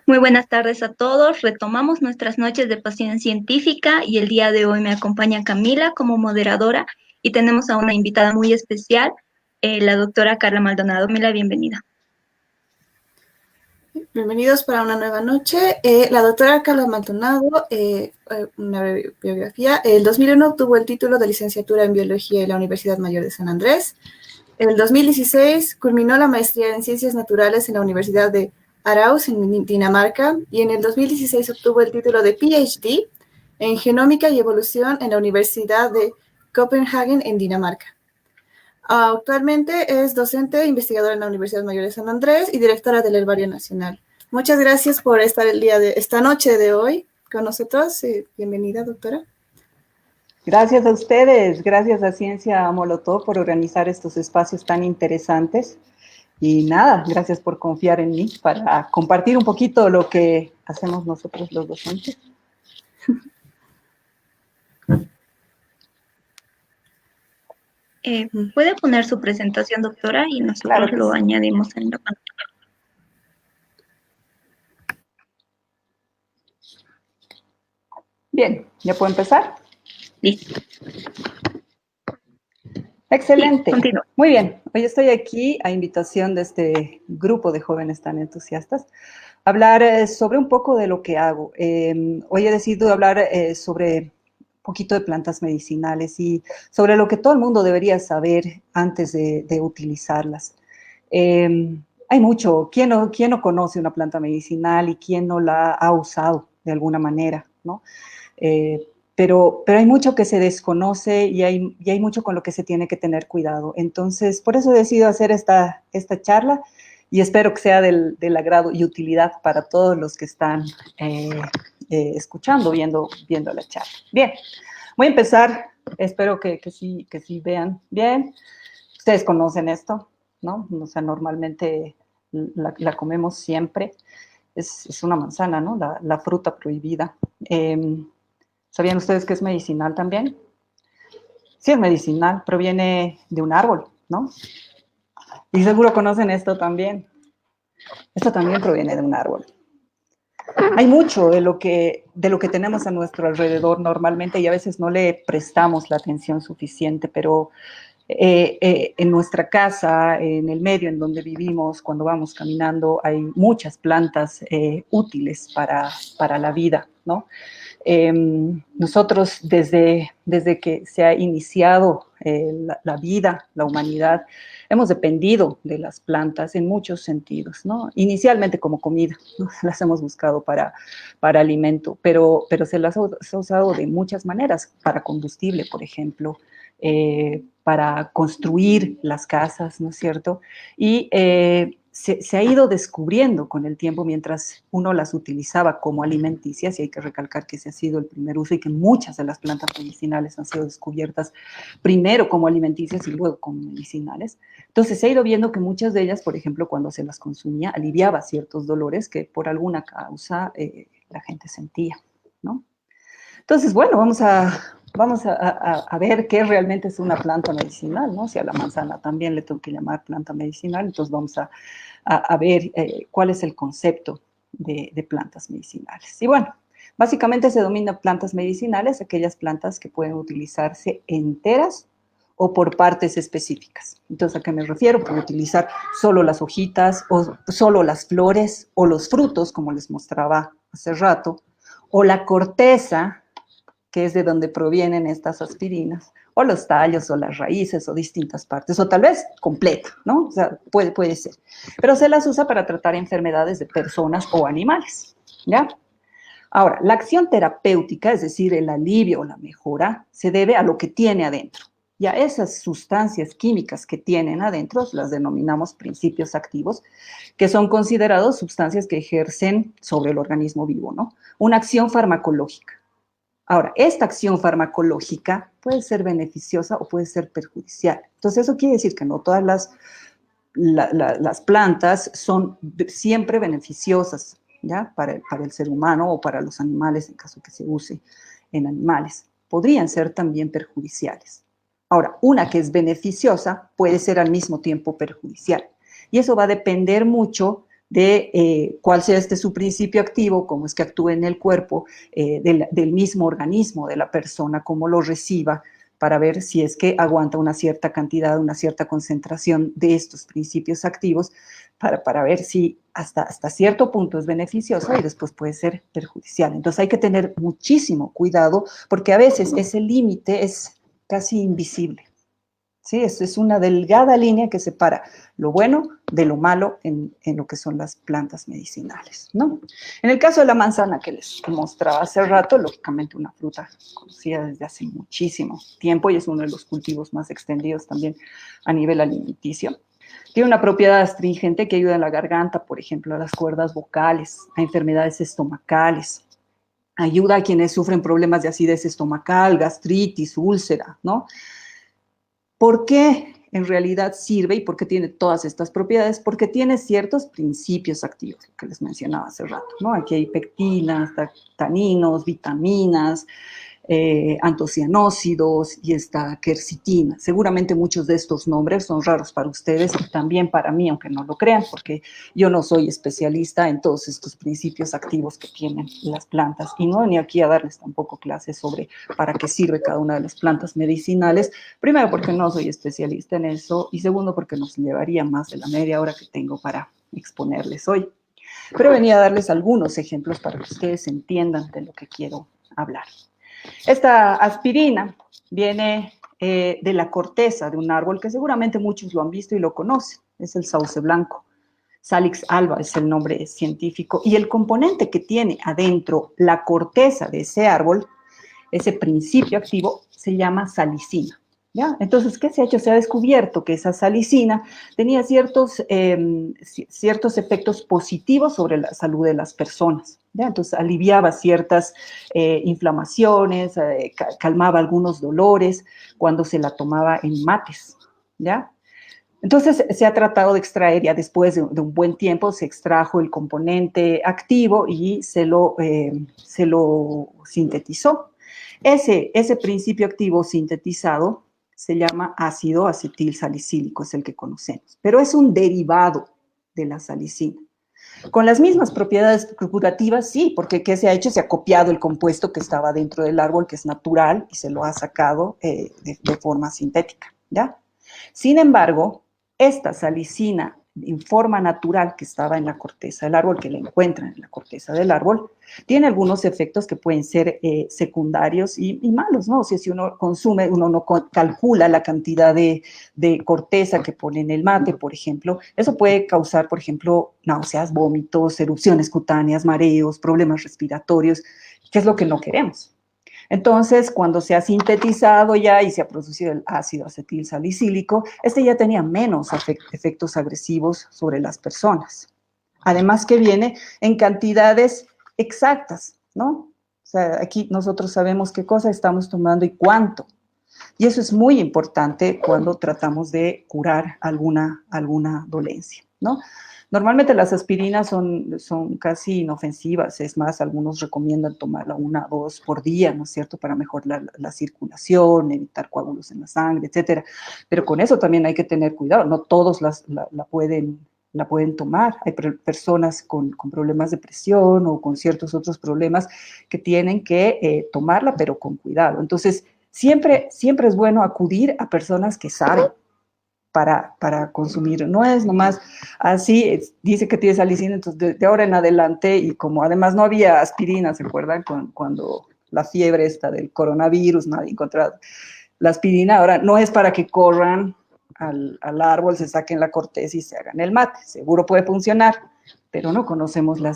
Muy buenas tardes a todos. Retomamos nuestras noches de pasión científica y el día de hoy me acompaña Camila como moderadora y tenemos a una invitada muy especial, la doctora Carla Maldonado. Camila, bienvenida. Bienvenidos para una nueva noche. La doctora Carla Maldonado, una biografía. El 2001 obtuvo el título de licenciatura en Biología en la Universidad Mayor de San Andrés. En el 2016 culminó la maestría en Ciencias Naturales en la Universidad de Aarhus, en Dinamarca, y en el 2016 obtuvo el título de PhD en Genómica y Evolución en la Universidad de Copenhagen, en Dinamarca. Actualmente es docente e investigadora en la Universidad Mayor de San Andrés y directora del Herbario Nacional. Muchas gracias por estar esta noche de hoy con nosotros. Bienvenida, doctora. Gracias a ustedes, gracias a Ciencia Molotov por organizar estos espacios tan interesantes. Y nada, gracias por confiar en mí para compartir un poquito lo que hacemos nosotros los docentes. ¿Puede poner su presentación, doctora? Y nosotros Claro lo sí. añadimos en la pantalla. Bien, ¿ya puedo empezar? Listo. Excelente. Sí, continúa. Muy bien, hoy estoy aquí a invitación de este grupo de jóvenes tan entusiastas a hablar sobre un poco de lo que hago. Hoy he decidido hablar sobre un poquito de plantas medicinales y sobre lo que todo el mundo debería saber antes de utilizarlas. Hay mucho, ¿quién no conoce una planta medicinal y quién no la ha usado de alguna manera, ¿no? Pero hay mucho que se desconoce y hay mucho con lo que se tiene que tener cuidado. Entonces, por eso he decidido hacer esta charla y espero que sea del agrado y utilidad para todos los que están escuchando, viendo la charla. Bien, voy a empezar. Espero que sí vean bien. Ustedes conocen esto, ¿no? O sea, normalmente la comemos siempre. Es una manzana, ¿no? La fruta prohibida. ¿Sabían ustedes que es medicinal también? Sí, es medicinal, proviene de un árbol, ¿no? Y seguro conocen esto también. Esto también proviene de un árbol. Hay mucho de lo que tenemos a nuestro alrededor normalmente y a veces no le prestamos la atención suficiente, pero en nuestra casa, en el medio en donde vivimos, cuando vamos caminando, hay muchas plantas útiles para la vida, ¿no? Nosotros desde que se ha iniciado la vida, la humanidad, hemos dependido de las plantas en muchos sentidos, ¿no? Inicialmente como comida, ¿no? Las hemos buscado para alimento, pero se las ha usado de muchas maneras, para combustible, por ejemplo, para construir las casas, ¿no es cierto? Y se ha ido descubriendo con el tiempo mientras uno las utilizaba como alimenticias, y hay que recalcar que ese ha sido el primer uso y que muchas de las plantas medicinales han sido descubiertas primero como alimenticias y luego como medicinales. Entonces se ha ido viendo que muchas de ellas, por ejemplo, cuando se las consumía, aliviaba ciertos dolores que por alguna causa la gente sentía, ¿no? Entonces, bueno, vamos a ver qué realmente es una planta medicinal, ¿no? Si a la manzana también le tengo que llamar planta medicinal, entonces vamos a ver cuál es el concepto de plantas medicinales. Y bueno, básicamente se denomina plantas medicinales aquellas plantas que pueden utilizarse enteras o por partes específicas. Entonces, ¿a qué me refiero? Puedo utilizar solo las hojitas, o solo las flores, o los frutos, como les mostraba hace rato, o la corteza, que es de donde provienen estas aspirinas, o los tallos, o las raíces, o distintas partes, o tal vez completa, ¿no? O sea, puede ser. Pero se las usa para tratar enfermedades de personas o animales, ¿ya? Ahora, la acción terapéutica, es decir, el alivio o la mejora, se debe a lo que tiene adentro. Ya esas sustancias químicas que tienen adentro las denominamos principios activos, que son considerados sustancias que ejercen sobre el organismo vivo, ¿no? Una acción farmacológica. Ahora, esta acción farmacológica puede ser beneficiosa o puede ser perjudicial. Entonces, eso quiere decir que no todas las plantas son siempre beneficiosas, ¿ya? Para el ser humano o para los animales, en caso que se use en animales. Podrían ser también perjudiciales. Ahora, una que es beneficiosa puede ser al mismo tiempo perjudicial. Y eso va a depender mucho de cuál sea su principio activo, cómo es que actúa en el cuerpo del mismo organismo de la persona, cómo lo reciba, para ver si es que aguanta una cierta cantidad, una cierta concentración de estos principios activos, para ver si hasta cierto punto es beneficioso y después puede ser perjudicial. Entonces hay que tener muchísimo cuidado porque a veces ese límite es casi invisible. ¿Sí? Es una delgada línea que separa lo bueno de lo malo en lo que son las plantas medicinales, ¿no? En el caso de la manzana que les mostraba hace rato, lógicamente una fruta conocida desde hace muchísimo tiempo y es uno de los cultivos más extendidos también a nivel alimenticio. Tiene una propiedad astringente que ayuda a la garganta, por ejemplo, a las cuerdas vocales, a enfermedades estomacales, ayuda a quienes sufren problemas de acidez estomacal, gastritis, úlcera, ¿no? ¿Por qué en realidad sirve y por qué tiene todas estas propiedades? Porque tiene ciertos principios activos, que les mencionaba hace rato, ¿no? Aquí hay pectinas, taninos, vitaminas, antocianócidos y esta quercitina. Seguramente muchos de estos nombres son raros para ustedes y también para mí, aunque no lo crean, porque yo no soy especialista en todos estos principios activos que tienen las plantas y no venía aquí a darles tampoco clases sobre para qué sirve cada una de las plantas medicinales. Primero, porque no soy especialista en eso y segundo, porque nos llevaría más de la media hora que tengo para exponerles hoy. Pero venía a darles algunos ejemplos para que ustedes entiendan de lo que quiero hablar. Esta aspirina viene de la corteza de un árbol que seguramente muchos lo han visto y lo conocen, es el sauce blanco. Salix alba es el nombre científico y el componente que tiene adentro la corteza de ese árbol, ese principio activo, se llama salicina. ¿Ya? Entonces, ¿qué se ha hecho? Se ha descubierto que esa salicina tenía ciertos efectos positivos sobre la salud de las personas. ¿Ya? Entonces, aliviaba ciertas inflamaciones, calmaba algunos dolores cuando se la tomaba en mates. ¿Ya? Entonces, se ha tratado de extraer, ya después de un buen tiempo, se extrajo el componente activo y se lo sintetizó. Ese principio activo sintetizado se llama ácido acetil salicílico, es el que conocemos, pero es un derivado de la salicina. Con las mismas propiedades curativas, sí, porque ¿qué se ha hecho? Se ha copiado el compuesto que estaba dentro del árbol, que es natural, y se lo ha sacado de forma sintética, ¿ya? Sin embargo, esta salicina en forma natural que estaba en la corteza del árbol, que la encuentran en la corteza del árbol, tiene algunos efectos que pueden ser secundarios y malos, ¿no? O sea, si uno consume, uno no calcula la cantidad de corteza que pone en el mate, por ejemplo, eso puede causar, por ejemplo, náuseas, vómitos, erupciones cutáneas, mareos, problemas respiratorios, que es lo que no queremos. Entonces, cuando se ha sintetizado ya y se ha producido el ácido acetil salicílico, este ya tenía menos efectos agresivos sobre las personas. Además que viene en cantidades exactas, ¿no? O sea, aquí nosotros sabemos qué cosa estamos tomando y cuánto. Y eso es muy importante cuando tratamos de curar alguna dolencia, ¿no? Normalmente las aspirinas son casi inofensivas, es más, algunos recomiendan tomarla 1 o 2 por día, ¿no es cierto?, para mejorar la circulación, evitar coágulos en la sangre, etcétera. Pero con eso también hay que tener cuidado, no todos la pueden tomar. Hay personas con problemas de presión o con ciertos otros problemas que tienen que tomarla, pero con cuidado. Entonces, siempre es bueno acudir a personas que saben para consumir. No es nomás así, dice que tiene salicina, entonces de ahora en adelante, y como además no había aspirina, ¿se acuerdan? Cuando la fiebre esta del coronavirus, nadie encontraba la aspirina, ahora no es para que corran al árbol, se saquen la corteza y se hagan el mate. Seguro puede funcionar, pero no conocemos la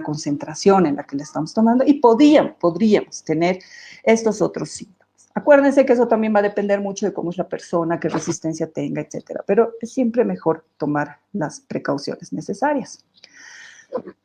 concentración en la que le estamos tomando y podríamos tener estos otros síntomas. Acuérdense que eso también va a depender mucho de cómo es la persona, qué resistencia tenga, etcétera, pero es siempre mejor tomar las precauciones necesarias.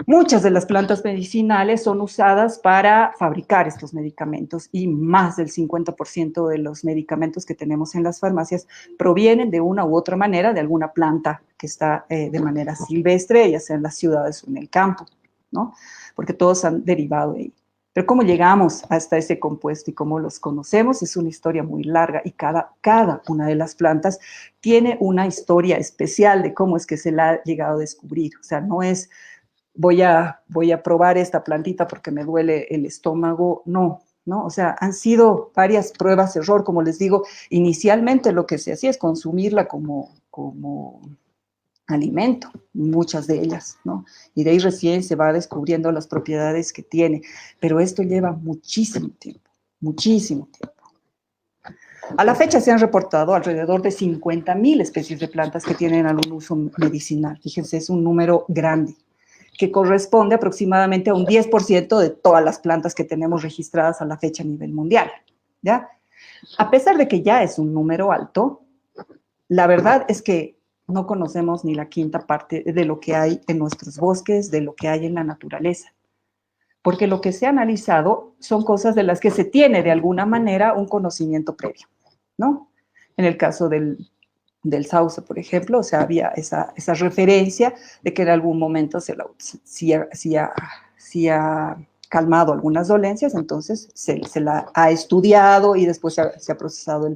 Muchas de las plantas medicinales son usadas para fabricar estos medicamentos y más del 50% de los medicamentos que tenemos en las farmacias provienen de una u otra manera de alguna planta que está de manera silvestre, ya sea en las ciudades o en el campo, ¿no? Porque todos han derivado de ahí. Pero cómo llegamos hasta ese compuesto y cómo los conocemos es una historia muy larga y cada una de las plantas tiene una historia especial de cómo es que se la ha llegado a descubrir. O sea, no es voy a probar esta plantita porque me duele el estómago, no, ¿no? O sea, han sido varias pruebas, error, como les digo, inicialmente lo que se hacía es consumirla como alimento, muchas de ellas, ¿no? Y de ahí recién se va descubriendo las propiedades que tiene, pero esto lleva muchísimo tiempo, muchísimo tiempo. A la fecha se han reportado alrededor de 50.000 especies de plantas que tienen algún uso medicinal. Fíjense, es un número grande, que corresponde aproximadamente a un 10% de todas las plantas que tenemos registradas a la fecha a nivel mundial, ¿ya? A pesar de que ya es un número alto, la verdad es que no conocemos ni la quinta parte de lo que hay en nuestros bosques, de lo que hay en la naturaleza. Porque lo que se ha analizado son cosas de las que se tiene de alguna manera un conocimiento previo, ¿no? En el caso del sauce, por ejemplo, o sea, había esa referencia de que en algún momento sí ha calmado algunas dolencias, entonces se la ha estudiado y después se ha procesado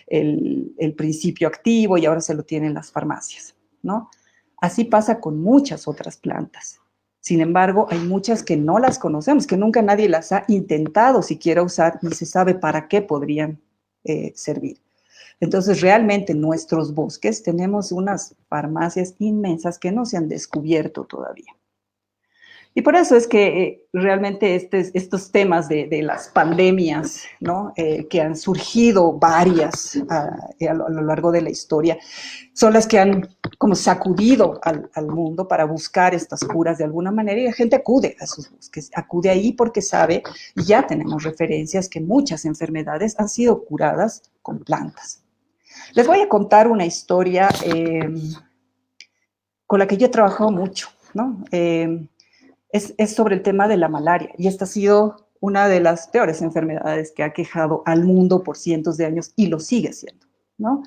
el principio activo y ahora se lo tienen las farmacias, ¿no? Así pasa con muchas otras plantas. Sin embargo, hay muchas que no las conocemos, que nunca nadie las ha intentado siquiera usar ni se sabe para qué podrían servir. Entonces, realmente en nuestros bosques tenemos unas farmacias inmensas que no se han descubierto todavía. Y por eso es que realmente estos temas de las pandemias, ¿no? Que han surgido varias a lo largo de la historia, son las que han como sacudido al mundo para buscar estas curas de alguna manera, y la gente acude a sus bosques, acude ahí porque sabe, y ya tenemos referencias que muchas enfermedades han sido curadas con plantas. Les voy a contar una historia con la que yo he trabajado mucho, ¿no? Es sobre el tema de la malaria, y esta ha sido una de las peores enfermedades que ha quejado al mundo por cientos de años y lo sigue siendo, ¿no?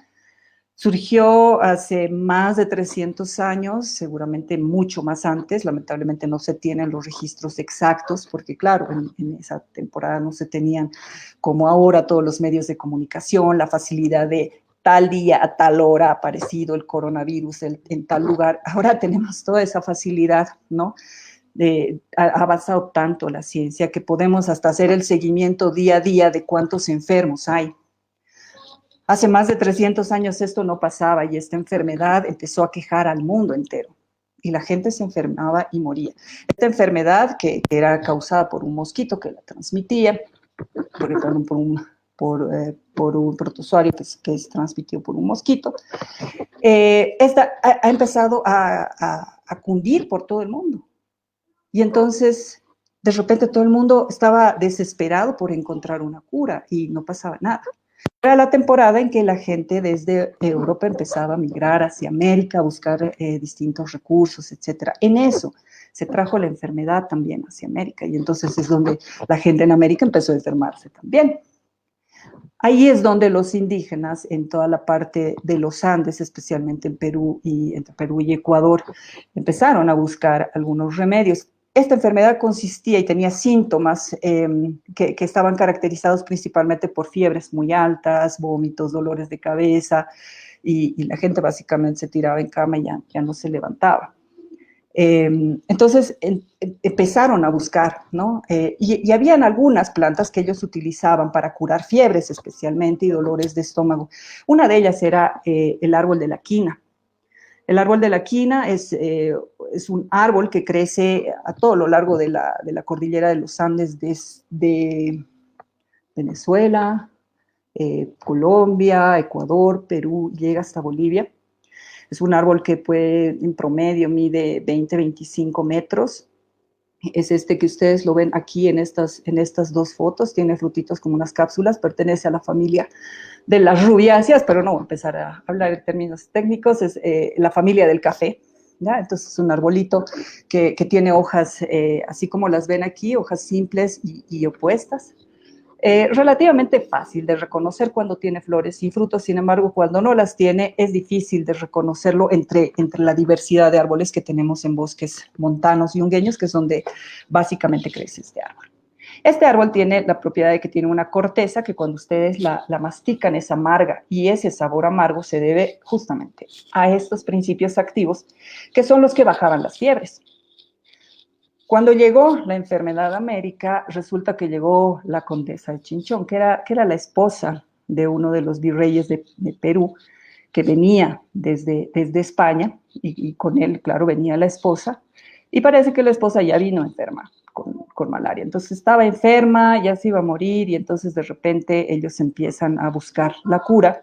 Surgió hace más de 300 años, seguramente mucho más antes, lamentablemente no se tienen los registros exactos, porque claro, en esa temporada no se tenían como ahora todos los medios de comunicación, la facilidad de tal día a tal hora ha aparecido el coronavirus en tal lugar. Ahora tenemos toda esa facilidad, ¿no? Ha avanzado tanto la ciencia que podemos hasta hacer el seguimiento día a día de cuántos enfermos hay. Hace más de 300 años esto no pasaba y esta enfermedad empezó a quejar al mundo entero y la gente se enfermaba y moría. Esta enfermedad que era causada por un mosquito que la transmitía, por un protozoario que es transmitido por un mosquito, esta ha empezado a cundir por todo el mundo. Y entonces, de repente, todo el mundo estaba desesperado por encontrar una cura y no pasaba nada. Era la temporada en que la gente desde Europa empezaba a migrar hacia América, a buscar distintos recursos, etc. En eso se trajo la enfermedad también hacia América y entonces es donde la gente en América empezó a enfermarse también. Ahí es donde los indígenas, en toda la parte de los Andes, especialmente en Perú entre Perú y Ecuador, empezaron a buscar algunos remedios. Esta enfermedad consistía y tenía síntomas que estaban caracterizados principalmente por fiebres muy altas, vómitos, dolores de cabeza, y la gente básicamente se tiraba en cama y ya no se levantaba. Entonces empezaron a buscar, ¿no? Y habían algunas plantas que ellos utilizaban para curar fiebres especialmente y dolores de estómago. Una de ellas era el árbol de la quina. El árbol de la quina es un árbol que crece a todo lo largo de la cordillera de los Andes, desde Venezuela, Colombia, Ecuador, Perú, llega hasta Bolivia. Es un árbol que en promedio mide 20-25 metros. Es este que ustedes lo ven aquí en estas dos fotos. Tiene frutitos como unas cápsulas, pertenece a la familia de las rubiáceas, pero no voy a empezar a hablar en términos técnicos, es la familia del café, ¿ya? Entonces es un arbolito que tiene hojas, así como las ven aquí, hojas simples y opuestas. Relativamente fácil de reconocer cuando tiene flores y frutos, sin embargo, cuando no las tiene, es difícil de reconocerlo entre la diversidad de árboles que tenemos en bosques montanos y yungueños, que es donde básicamente crece este árbol. Este árbol tiene la propiedad de que tiene una corteza que cuando ustedes la mastican es amarga, y ese sabor amargo se debe justamente a estos principios activos que son los que bajaban las fiebres. Cuando llegó la enfermedad a América, resulta que llegó la condesa de Chinchón, que era la esposa de uno de los virreyes de Perú, que venía desde España, y con él, claro, venía la esposa, y parece que la esposa ya vino enferma con malaria. Entonces estaba enferma, ya se iba a morir, y entonces de repente ellos empiezan a buscar la cura,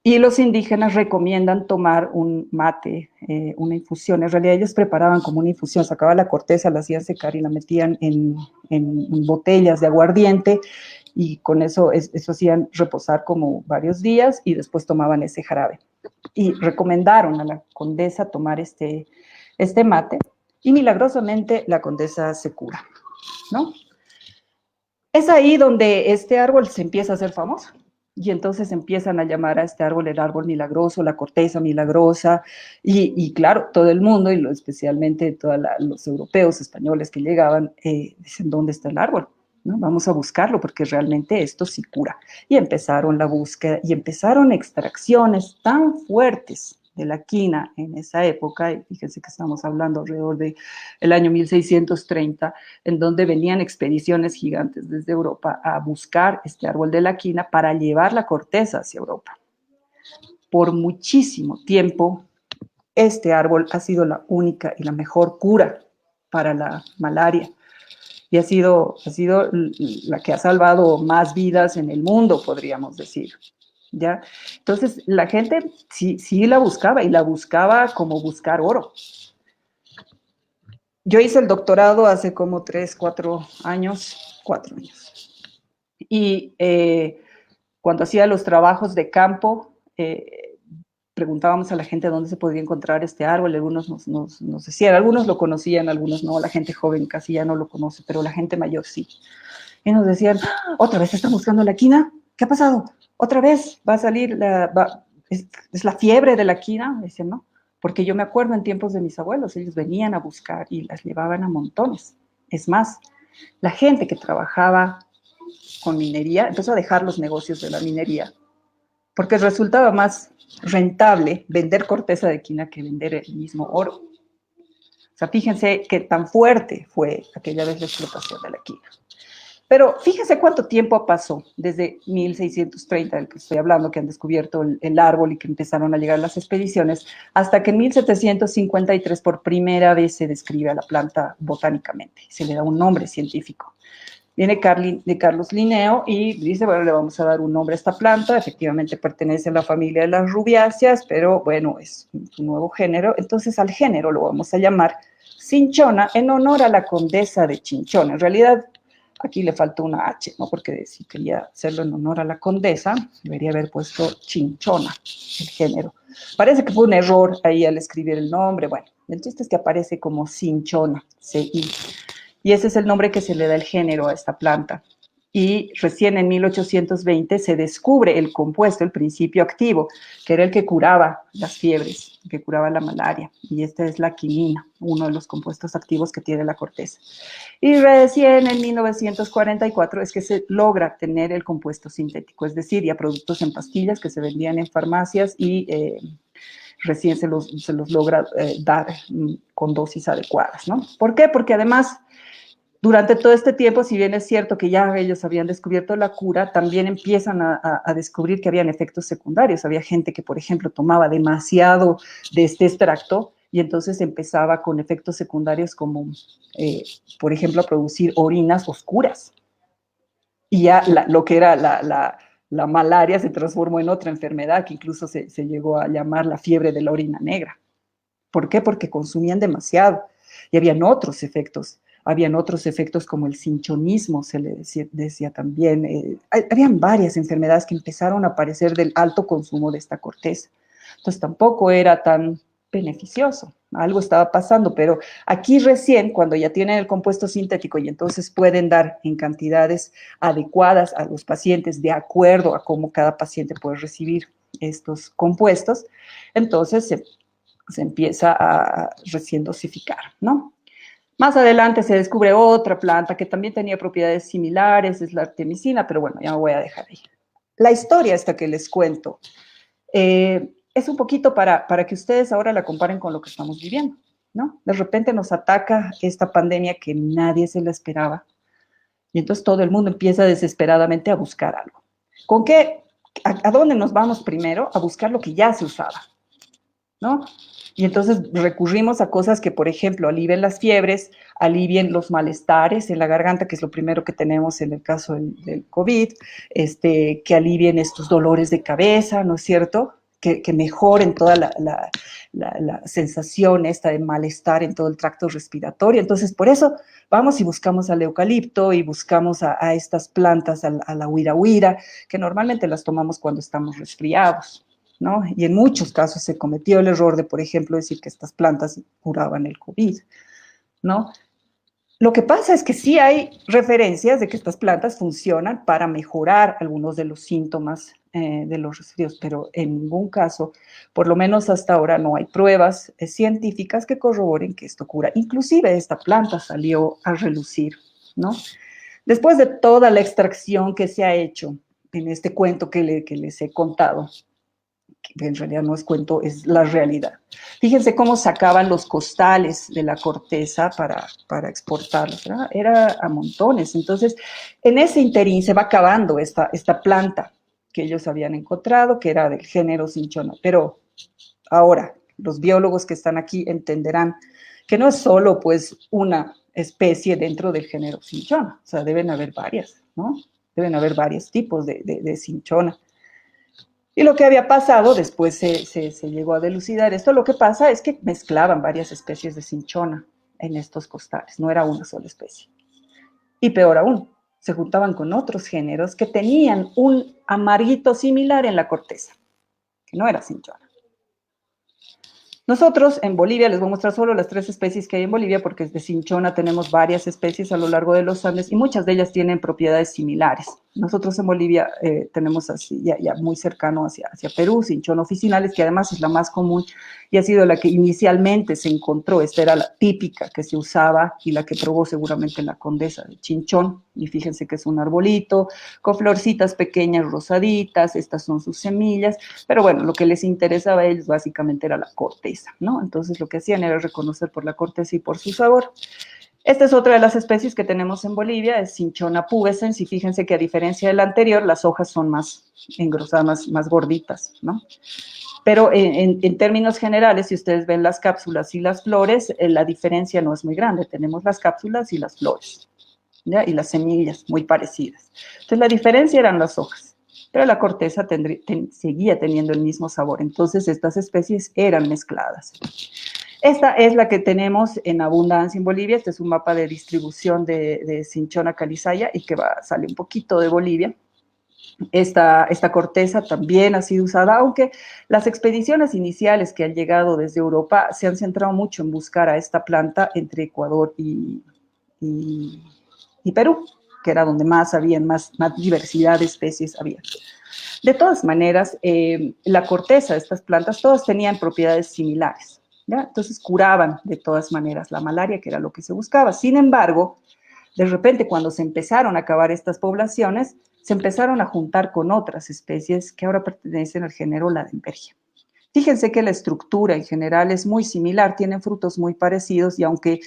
y los indígenas recomiendan tomar un mate, una infusión. En realidad ellos preparaban como una infusión, sacaban la corteza, la hacían secar y la metían en botellas de aguardiente, y con eso hacían reposar como varios días, y después tomaban ese jarabe. Y recomendaron a la condesa tomar este mate, y milagrosamente la condesa se cura, ¿no? Es ahí donde este árbol se empieza a hacer famoso. Y entonces empiezan a llamar a este árbol el árbol milagroso, la corteza milagrosa, y claro, todo el mundo, y especialmente todos los europeos, españoles que llegaban, dicen, ¿dónde está el árbol? ¿No? Vamos a buscarlo porque realmente esto sí cura. Y empezaron la búsqueda, y empezaron extracciones tan fuertes de la quina en esa época, y fíjense que estamos hablando alrededor del año 1630, en donde venían expediciones gigantes desde Europa a buscar este árbol de la quina para llevar la corteza hacia Europa. Por muchísimo tiempo, este árbol ha sido la única y la mejor cura para la malaria, y ha sido la que ha salvado más vidas en el mundo, podríamos decir. ¿Ya? Entonces, la gente sí la buscaba, y la buscaba como buscar oro. Yo hice el doctorado hace como 4 años, y cuando hacía los trabajos de campo, preguntábamos a la gente dónde se podía encontrar este árbol. Algunos nos decían, algunos lo conocían, algunos no, la gente joven casi ya no lo conoce, pero la gente mayor sí. Y nos decían, ¿otra vez están buscando la quina? ¿Qué ha pasado? ¿Otra vez va a salir, es la fiebre de la quina? Decían, no, porque yo me acuerdo en tiempos de mis abuelos, ellos venían a buscar y las llevaban a montones. Es más, la gente que trabajaba con minería empezó a dejar los negocios de la minería, porque resultaba más rentable vender corteza de quina que vender el mismo oro. O sea, fíjense qué tan fuerte fue aquella vez la explotación de la quina. Pero fíjense cuánto tiempo pasó desde 1630, del que estoy hablando, que han descubierto el árbol y que empezaron a llegar las expediciones, hasta que en 1753 por primera vez se describe a la planta botánicamente, se le da un nombre científico. Viene Carlos Linneo y dice, bueno, le vamos a dar un nombre a esta planta, efectivamente pertenece a la familia de las rubiáceas, pero bueno, es un nuevo género, entonces al género lo vamos a llamar cinchona en honor a la condesa de Chinchón. En realidad, aquí le faltó una H, ¿no? Porque si quería hacerlo en honor a la condesa, debería haber puesto Chinchona, el género. Parece que fue un error ahí al escribir el nombre. Bueno, el chiste es que aparece como cinchona, C-I. Y ese es el nombre que se le da el género a esta planta. Y recién en 1820 se descubre el compuesto, el principio activo, que era el que curaba las fiebres, que curaba la malaria. Y esta es la quinina, uno de los compuestos activos que tiene la corteza. Y recién en 1944 es que se logra tener el compuesto sintético, es decir, ya productos en pastillas que se vendían en farmacias, y recién se los logra dar con dosis adecuadas, ¿no? ¿Por qué? Porque además, durante todo este tiempo, si bien es cierto que ya ellos habían descubierto la cura, también empiezan a descubrir que habían efectos secundarios. Había gente que, por ejemplo, tomaba demasiado de este extracto y entonces empezaba con efectos secundarios como, por ejemplo, a producir orinas oscuras. Y ya lo que era la malaria se transformó en otra enfermedad que incluso se llegó a llamar la fiebre de la orina negra. ¿Por qué? Porque consumían demasiado y habían otros efectos. Habían otros efectos como el cinchonismo, se le decía también. Habían varias enfermedades que empezaron a aparecer del alto consumo de esta corteza. Entonces tampoco era tan beneficioso. Algo estaba pasando, pero aquí recién, cuando ya tienen el compuesto sintético y entonces pueden dar en cantidades adecuadas a los pacientes de acuerdo a cómo cada paciente puede recibir estos compuestos, entonces se empieza a recién dosificar, ¿no? Más adelante se descubre otra planta que también tenía propiedades similares, es la artemisina, pero bueno, ya me voy a dejar ahí. La historia esta que les cuento es un poquito para que ustedes ahora la comparen con lo que estamos viviendo, ¿no? De repente nos ataca esta pandemia que nadie se la esperaba y entonces todo el mundo empieza desesperadamente a buscar algo. ¿Con qué? ¿A dónde nos vamos primero? A buscar lo que ya se usaba, ¿no? Y entonces recurrimos a cosas que, por ejemplo, alivien las fiebres, alivien los malestares en la garganta, que es lo primero que tenemos en el caso del COVID, que alivien estos dolores de cabeza, ¿no es cierto? Que mejoren toda la sensación esta de malestar en todo el tracto respiratorio. Entonces, por eso vamos y buscamos al eucalipto y buscamos a estas plantas, a la huira, que normalmente las tomamos cuando estamos resfriados, ¿no? Y en muchos casos se cometió el error de, por ejemplo, decir que estas plantas curaban el COVID, ¿no? Lo que pasa es que sí hay referencias de que estas plantas funcionan para mejorar algunos de los síntomas de los resfríos, pero en ningún caso, por lo menos hasta ahora, no hay pruebas científicas que corroboren que esto cura. Inclusive esta planta salió a relucir, ¿no? Después de toda la extracción que se ha hecho en este cuento que les he contado, que en realidad no es cuento, es la realidad. Fíjense cómo sacaban los costales de la corteza para exportarlos, ¿verdad? Era a montones. Entonces, en ese interín se va acabando esta planta que ellos habían encontrado, que era del género Cinchona. Pero ahora, los biólogos que están aquí entenderán que no es solo, pues, una especie dentro del género Cinchona. O sea, deben haber varias, ¿no? Deben haber varios tipos de Cinchona. Y lo que había pasado, después se llegó a dilucidar esto, lo que pasa es que mezclaban varias especies de cinchona en estos costales, no era una sola especie. Y peor aún, se juntaban con otros géneros que tenían un amarguito similar en la corteza, que no era cinchona. Nosotros en Bolivia, les voy a mostrar solo las 3 especies que hay en Bolivia, porque de cinchona tenemos varias especies a lo largo de los Andes y muchas de ellas tienen propiedades similares. Nosotros en Bolivia tenemos así, ya muy cercano hacia Perú, cinchona officinales, que además es la más común y ha sido la que inicialmente se encontró. Esta era la típica que se usaba y la que probó seguramente la condesa de Chinchón. Y fíjense que es un arbolito con florcitas pequeñas rosaditas, estas son sus semillas, pero bueno, lo que les interesaba a ellos básicamente era la corteza, ¿no? Entonces lo que hacían era reconocer por la corteza y por su sabor. Esta es otra de las especies que tenemos en Bolivia, es Cinchona pubescens, y fíjense que a diferencia de la anterior, las hojas son más engrosadas, más gorditas, ¿no? Pero en términos generales, si ustedes ven las cápsulas y las flores, la diferencia no es muy grande. Tenemos las cápsulas y las flores, ¿ya? Y las semillas muy parecidas. Entonces, la diferencia eran las hojas, pero la corteza seguía teniendo el mismo sabor. Entonces, estas especies eran mezcladas. Esta es la que tenemos en abundancia en Bolivia. Este es un mapa de distribución de Cinchona calizaya y que sale un poquito de Bolivia. Esta corteza también ha sido usada, aunque las expediciones iniciales que han llegado desde Europa se han centrado mucho en buscar a esta planta entre Ecuador y Perú, que era donde más diversidad de especies había. De todas maneras, la corteza de estas plantas, todas tenían propiedades similares, ¿ya? Entonces curaban de todas maneras la malaria, que era lo que se buscaba. Sin embargo, de repente cuando se empezaron a acabar estas poblaciones, se empezaron a juntar con otras especies que ahora pertenecen al género Ladenbergia. Fíjense que la estructura en general es muy similar, tienen frutos muy parecidos y aunque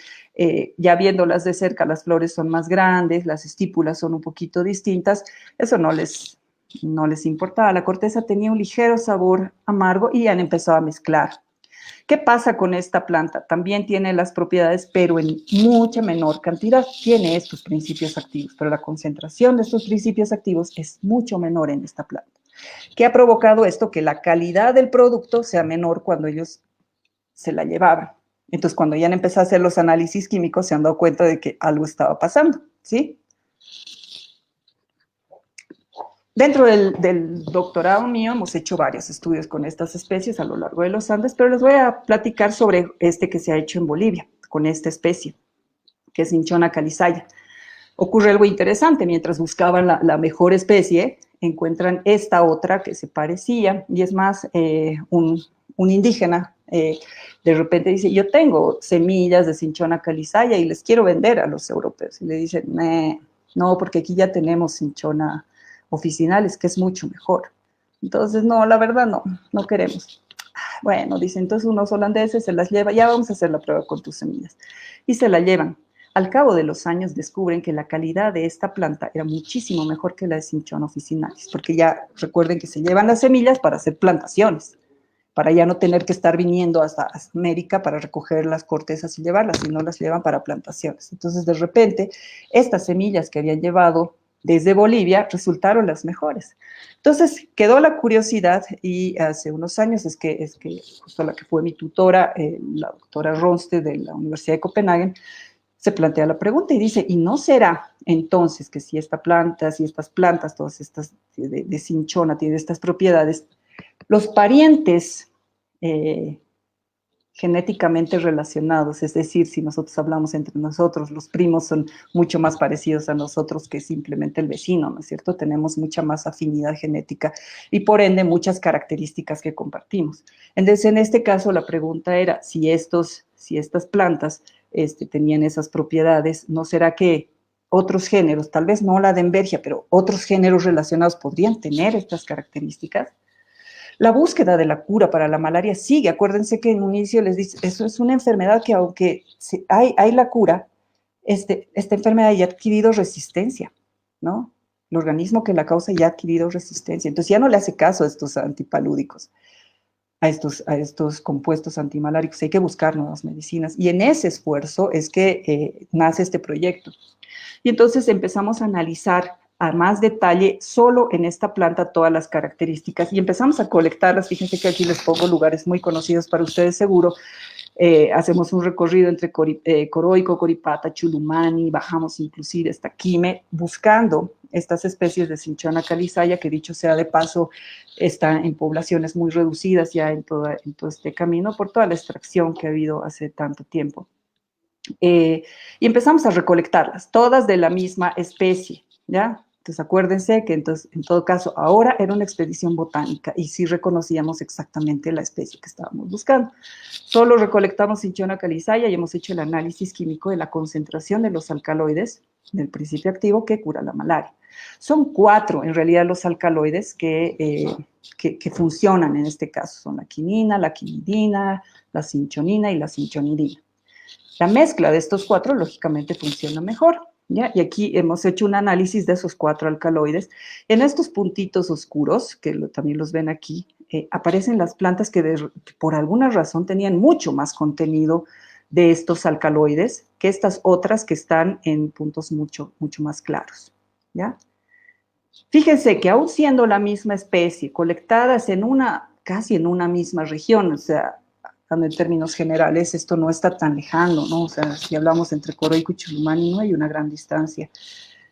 ya viéndolas de cerca las flores son más grandes, las estípulas son un poquito distintas, eso no les importaba. La corteza tenía un ligero sabor amargo y han empezado a mezclar. ¿Qué pasa con esta planta? También tiene las propiedades, pero en mucha menor cantidad. Tiene estos principios activos, pero la concentración de estos principios activos es mucho menor en esta planta. ¿Qué ha provocado esto? Que la calidad del producto sea menor cuando ellos se la llevaban. Entonces, cuando ya han empezado a hacer los análisis químicos, se han dado cuenta de que algo estaba pasando, ¿sí? Dentro del doctorado mío hemos hecho varios estudios con estas especies a lo largo de los Andes, pero les voy a platicar sobre este que se ha hecho en Bolivia, con esta especie, que es Cinchona calizaya. Ocurre algo interesante, mientras buscaban la mejor especie, encuentran esta otra que se parecía, y es más un indígena De repente dice, yo tengo semillas de Cinchona calizaya y les quiero vender a los europeos. Y le dicen, no, porque aquí ya tenemos Cinchona officinales, que es mucho mejor. Entonces, no, la verdad no queremos. Bueno, dice, entonces unos holandeses se las lleva, ya vamos a hacer la prueba con tus semillas. Y se la llevan. Al cabo de los años descubren que la calidad de esta planta era muchísimo mejor que la de Cinchona officinalis, porque ya recuerden que se llevan las semillas para hacer plantaciones, para ya no tener que estar viniendo hasta América para recoger las cortezas y llevarlas, sino las llevan para plantaciones. Entonces, de repente, estas semillas que habían llevado desde Bolivia resultaron las mejores. Entonces, quedó la curiosidad y hace unos años es que justo la que fue mi tutora, la doctora Ronste de la Universidad de Copenhague, se plantea la pregunta y dice, ¿y no será entonces que si esta planta, si estas plantas, todas estas de Cinchona tienen estas propiedades, los parientes genéticamente relacionados, es decir, si nosotros hablamos entre nosotros, los primos son mucho más parecidos a nosotros que simplemente el vecino, ¿no es cierto? Tenemos mucha más afinidad genética y por ende muchas características que compartimos. Entonces, en este caso, la pregunta era si estas plantas tenían esas propiedades, ¿no será que otros géneros, tal vez no la de Envergia, pero otros géneros relacionados podrían tener estas características? La búsqueda de la cura para la malaria sigue. Acuérdense que en un inicio les dice, eso es una enfermedad que aunque hay la cura, esta enfermedad ya ha adquirido resistencia, ¿no? El organismo que la causa ya ha adquirido resistencia. Entonces ya no le hace caso a estos antipalúdicos, a estos compuestos antimaláricos. Hay que buscar nuevas medicinas. Y en ese esfuerzo es que nace este proyecto. Y entonces empezamos a analizar a más detalle solo en esta planta todas las características y empezamos a colectarlas. Fíjense que aquí les pongo lugares muy conocidos para ustedes seguro. Hacemos un recorrido entre Coroico, Coripata, Chulumani, bajamos inclusive hasta Quime, buscando estas especies de Cinchona calizaya, que dicho sea de paso, está en poblaciones muy reducidas ya en todo este camino por toda la extracción que ha habido hace tanto tiempo. Y empezamos a recolectarlas, todas de la misma especie, ¿ya? Entonces, acuérdense que entonces, en todo caso, ahora era una expedición botánica y sí reconocíamos exactamente la especie que estábamos buscando. Solo recolectamos Cinchona calizaya y hemos hecho el análisis químico de la concentración de los alcaloides del principio activo que cura la malaria. Son 4, en realidad, los alcaloides que funcionan en este caso. Son la quinina, la quinidina, la cinchonina y la cinchonidina. La mezcla de estos 4, lógicamente, funciona mejor. ¿Ya? Y aquí hemos hecho un análisis de esos 4 alcaloides. En estos puntitos oscuros, que también los ven aquí, aparecen las plantas que por alguna razón tenían mucho más contenido de estos alcaloides que estas otras que están en puntos mucho más claros. ¿Ya? Fíjense que aún siendo la misma especie, colectadas casi en una misma región, o sea, en términos generales, esto no está tan lejano, ¿no? O sea, si hablamos entre Coroico y Chulumani, no hay una gran distancia.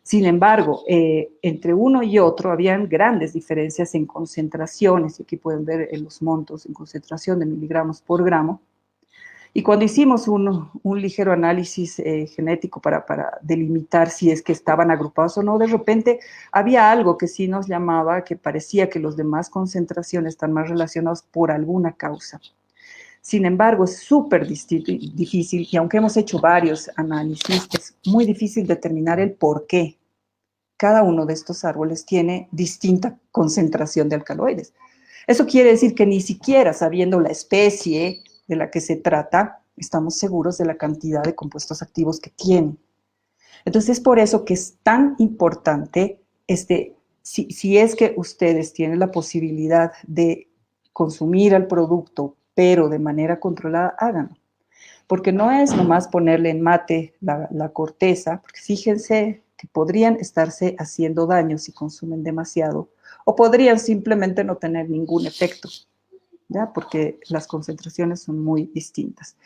Sin embargo, entre uno y otro habían grandes diferencias en concentraciones, y aquí pueden ver los montos en concentración de miligramos por gramo. Y cuando hicimos un ligero análisis genético para delimitar si es que estaban agrupados o no, de repente había algo que sí nos llamaba, que parecía que los demás concentraciones están más relacionados por alguna causa. Sin embargo, es súper difícil, y aunque hemos hecho varios análisis, es muy difícil determinar el por qué. Cada uno de estos árboles tiene distinta concentración de alcaloides. Eso quiere decir que ni siquiera sabiendo la especie de la que se trata, estamos seguros de la cantidad de compuestos activos que tienen. Entonces, es por eso que es tan importante, si es que ustedes tienen la posibilidad de consumir el producto, pero de manera controlada, háganlo. Porque no es nomás ponerle en mate la corteza, porque fíjense que podrían estarse haciendo daño si consumen demasiado, o podrían simplemente no tener ningún efecto, ¿ya? Porque las concentraciones son muy distintas.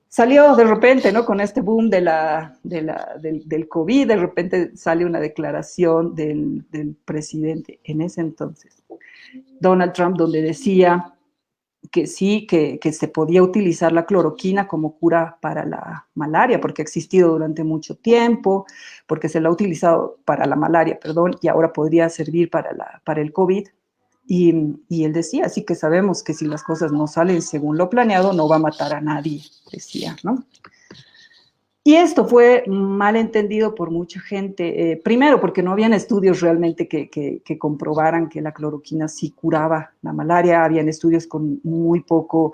Salió de repente, ¿no? Con este boom del COVID, de repente sale una declaración del presidente en ese entonces, Donald Trump, donde decía que sí, que se podía utilizar la cloroquina como cura para la malaria, porque ha existido durante mucho tiempo, porque se la ha utilizado para la malaria, perdón, y ahora podría servir para el COVID. Y él decía, así que sabemos que si las cosas no salen según lo planeado, no va a matar a nadie, decía, ¿no? Y esto fue mal entendido por mucha gente, primero porque no habían estudios realmente que comprobaran que la cloroquina sí curaba la malaria, habían estudios con muy poco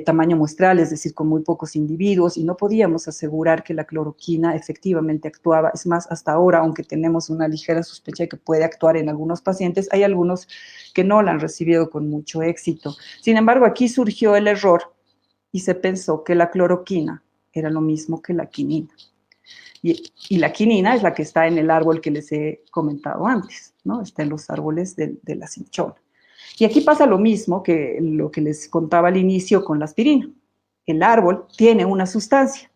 tamaño muestral, es decir, con muy pocos individuos, y no podíamos asegurar que la cloroquina efectivamente actuaba. Es más, hasta ahora, aunque tenemos una ligera sospecha de que puede actuar en algunos pacientes, hay algunos que no la han recibido con mucho éxito. Sin embargo, aquí surgió el error y se pensó que la cloroquina era lo mismo que la quinina. Y la quinina es la que está en el árbol que les he comentado antes, ¿no? Está en los árboles de la cinchona. Y aquí pasa lo mismo que lo que les contaba al inicio con la aspirina. El árbol tiene una sustancia,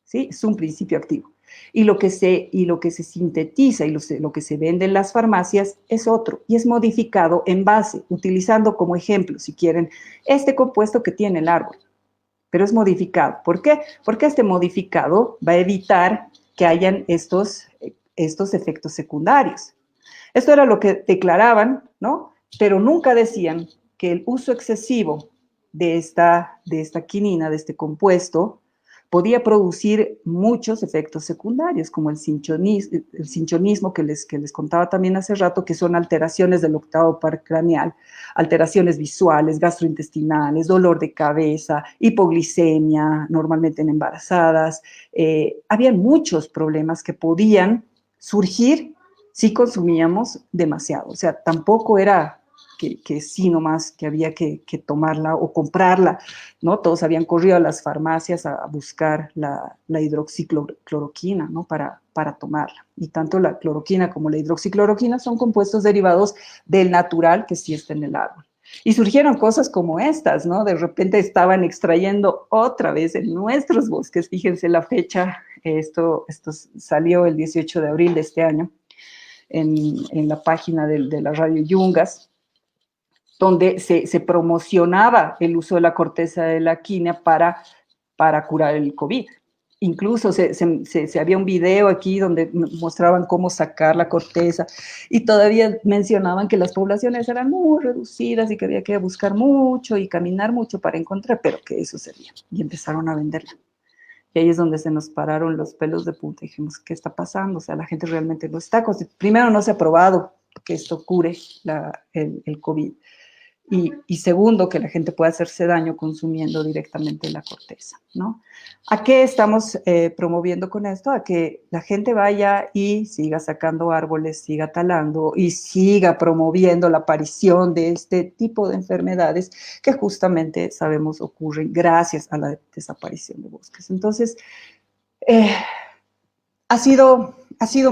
¿sí? Es un principio activo. Y lo que se sintetiza y lo que se vende en las farmacias es otro, y es modificado en base, utilizando como ejemplo, si quieren, este compuesto que tiene el árbol, pero es modificado. ¿Por qué? Porque este modificado va a evitar que hayan estos efectos secundarios. Esto era lo que declaraban, ¿no? Pero nunca decían que el uso excesivo de esta quinina, de este compuesto, podía producir muchos efectos secundarios, como el cinchonismo que les contaba también hace rato, que son alteraciones del octavo par craneal, alteraciones visuales, gastrointestinales, dolor de cabeza, hipoglicemia, normalmente en embarazadas. Habían muchos problemas que podían surgir si consumíamos demasiado. O sea, tampoco era que sí nomás que había que tomarla o comprarla, ¿no? Todos habían corrido a las farmacias a buscar la hidroxicloroquina, ¿no? Para tomarla. Y tanto la cloroquina como la hidroxicloroquina son compuestos derivados del natural que sí está en el árbol. Y surgieron cosas como estas, ¿no? De repente estaban extrayendo otra vez en nuestros bosques, fíjense la fecha, esto salió el 18 de abril de este año, en la página de la radio Yungas, donde se promocionaba el uso de la corteza de la quina para curar el COVID. Incluso había un video aquí donde mostraban cómo sacar la corteza y todavía mencionaban que las poblaciones eran muy reducidas y que había que buscar mucho y caminar mucho para encontrar, pero que eso servía. Y empezaron a venderla. Y ahí es donde se nos pararon los pelos de punta y dijimos, ¿qué está pasando? O sea, la gente realmente no está... Primero, no se ha probado que esto cure el COVID. Y segundo, que la gente puede hacerse daño consumiendo directamente la corteza, ¿no? ¿A qué estamos promoviendo con esto? A que la gente vaya y siga sacando árboles, siga talando y siga promoviendo la aparición de este tipo de enfermedades que justamente sabemos ocurren gracias a la desaparición de bosques. Entonces, ha sido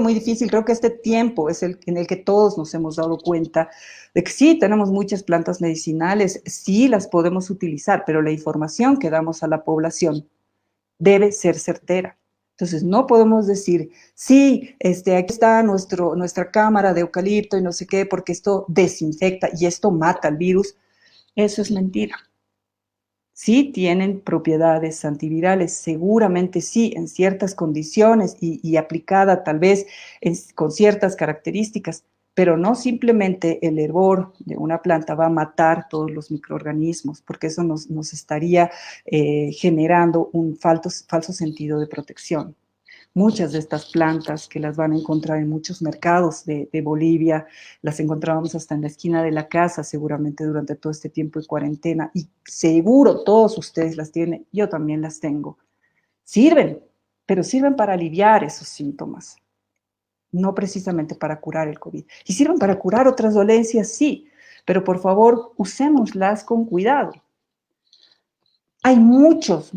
muy difícil. Creo que este tiempo es en el que todos nos hemos dado cuenta de que sí, tenemos muchas plantas medicinales, sí las podemos utilizar, pero la información que damos a la población debe ser certera. Entonces, no podemos decir, sí, aquí está nuestra cámara de eucalipto y no sé qué, porque esto desinfecta y esto mata al virus. Eso es mentira. Sí tienen propiedades antivirales, seguramente sí, en ciertas condiciones y aplicada tal vez con ciertas características, pero no simplemente el hervor de una planta va a matar todos los microorganismos, porque eso nos estaría generando un falso sentido de protección. Muchas de estas plantas que las van a encontrar en muchos mercados de Bolivia, las encontrábamos hasta en la esquina de la casa, seguramente durante todo este tiempo de cuarentena, y seguro todos ustedes las tienen, yo también las tengo. Sirven, pero sirven para aliviar esos síntomas, no precisamente para curar el COVID. Y sirven para curar otras dolencias, sí, pero por favor, usémoslas con cuidado. Hay muchos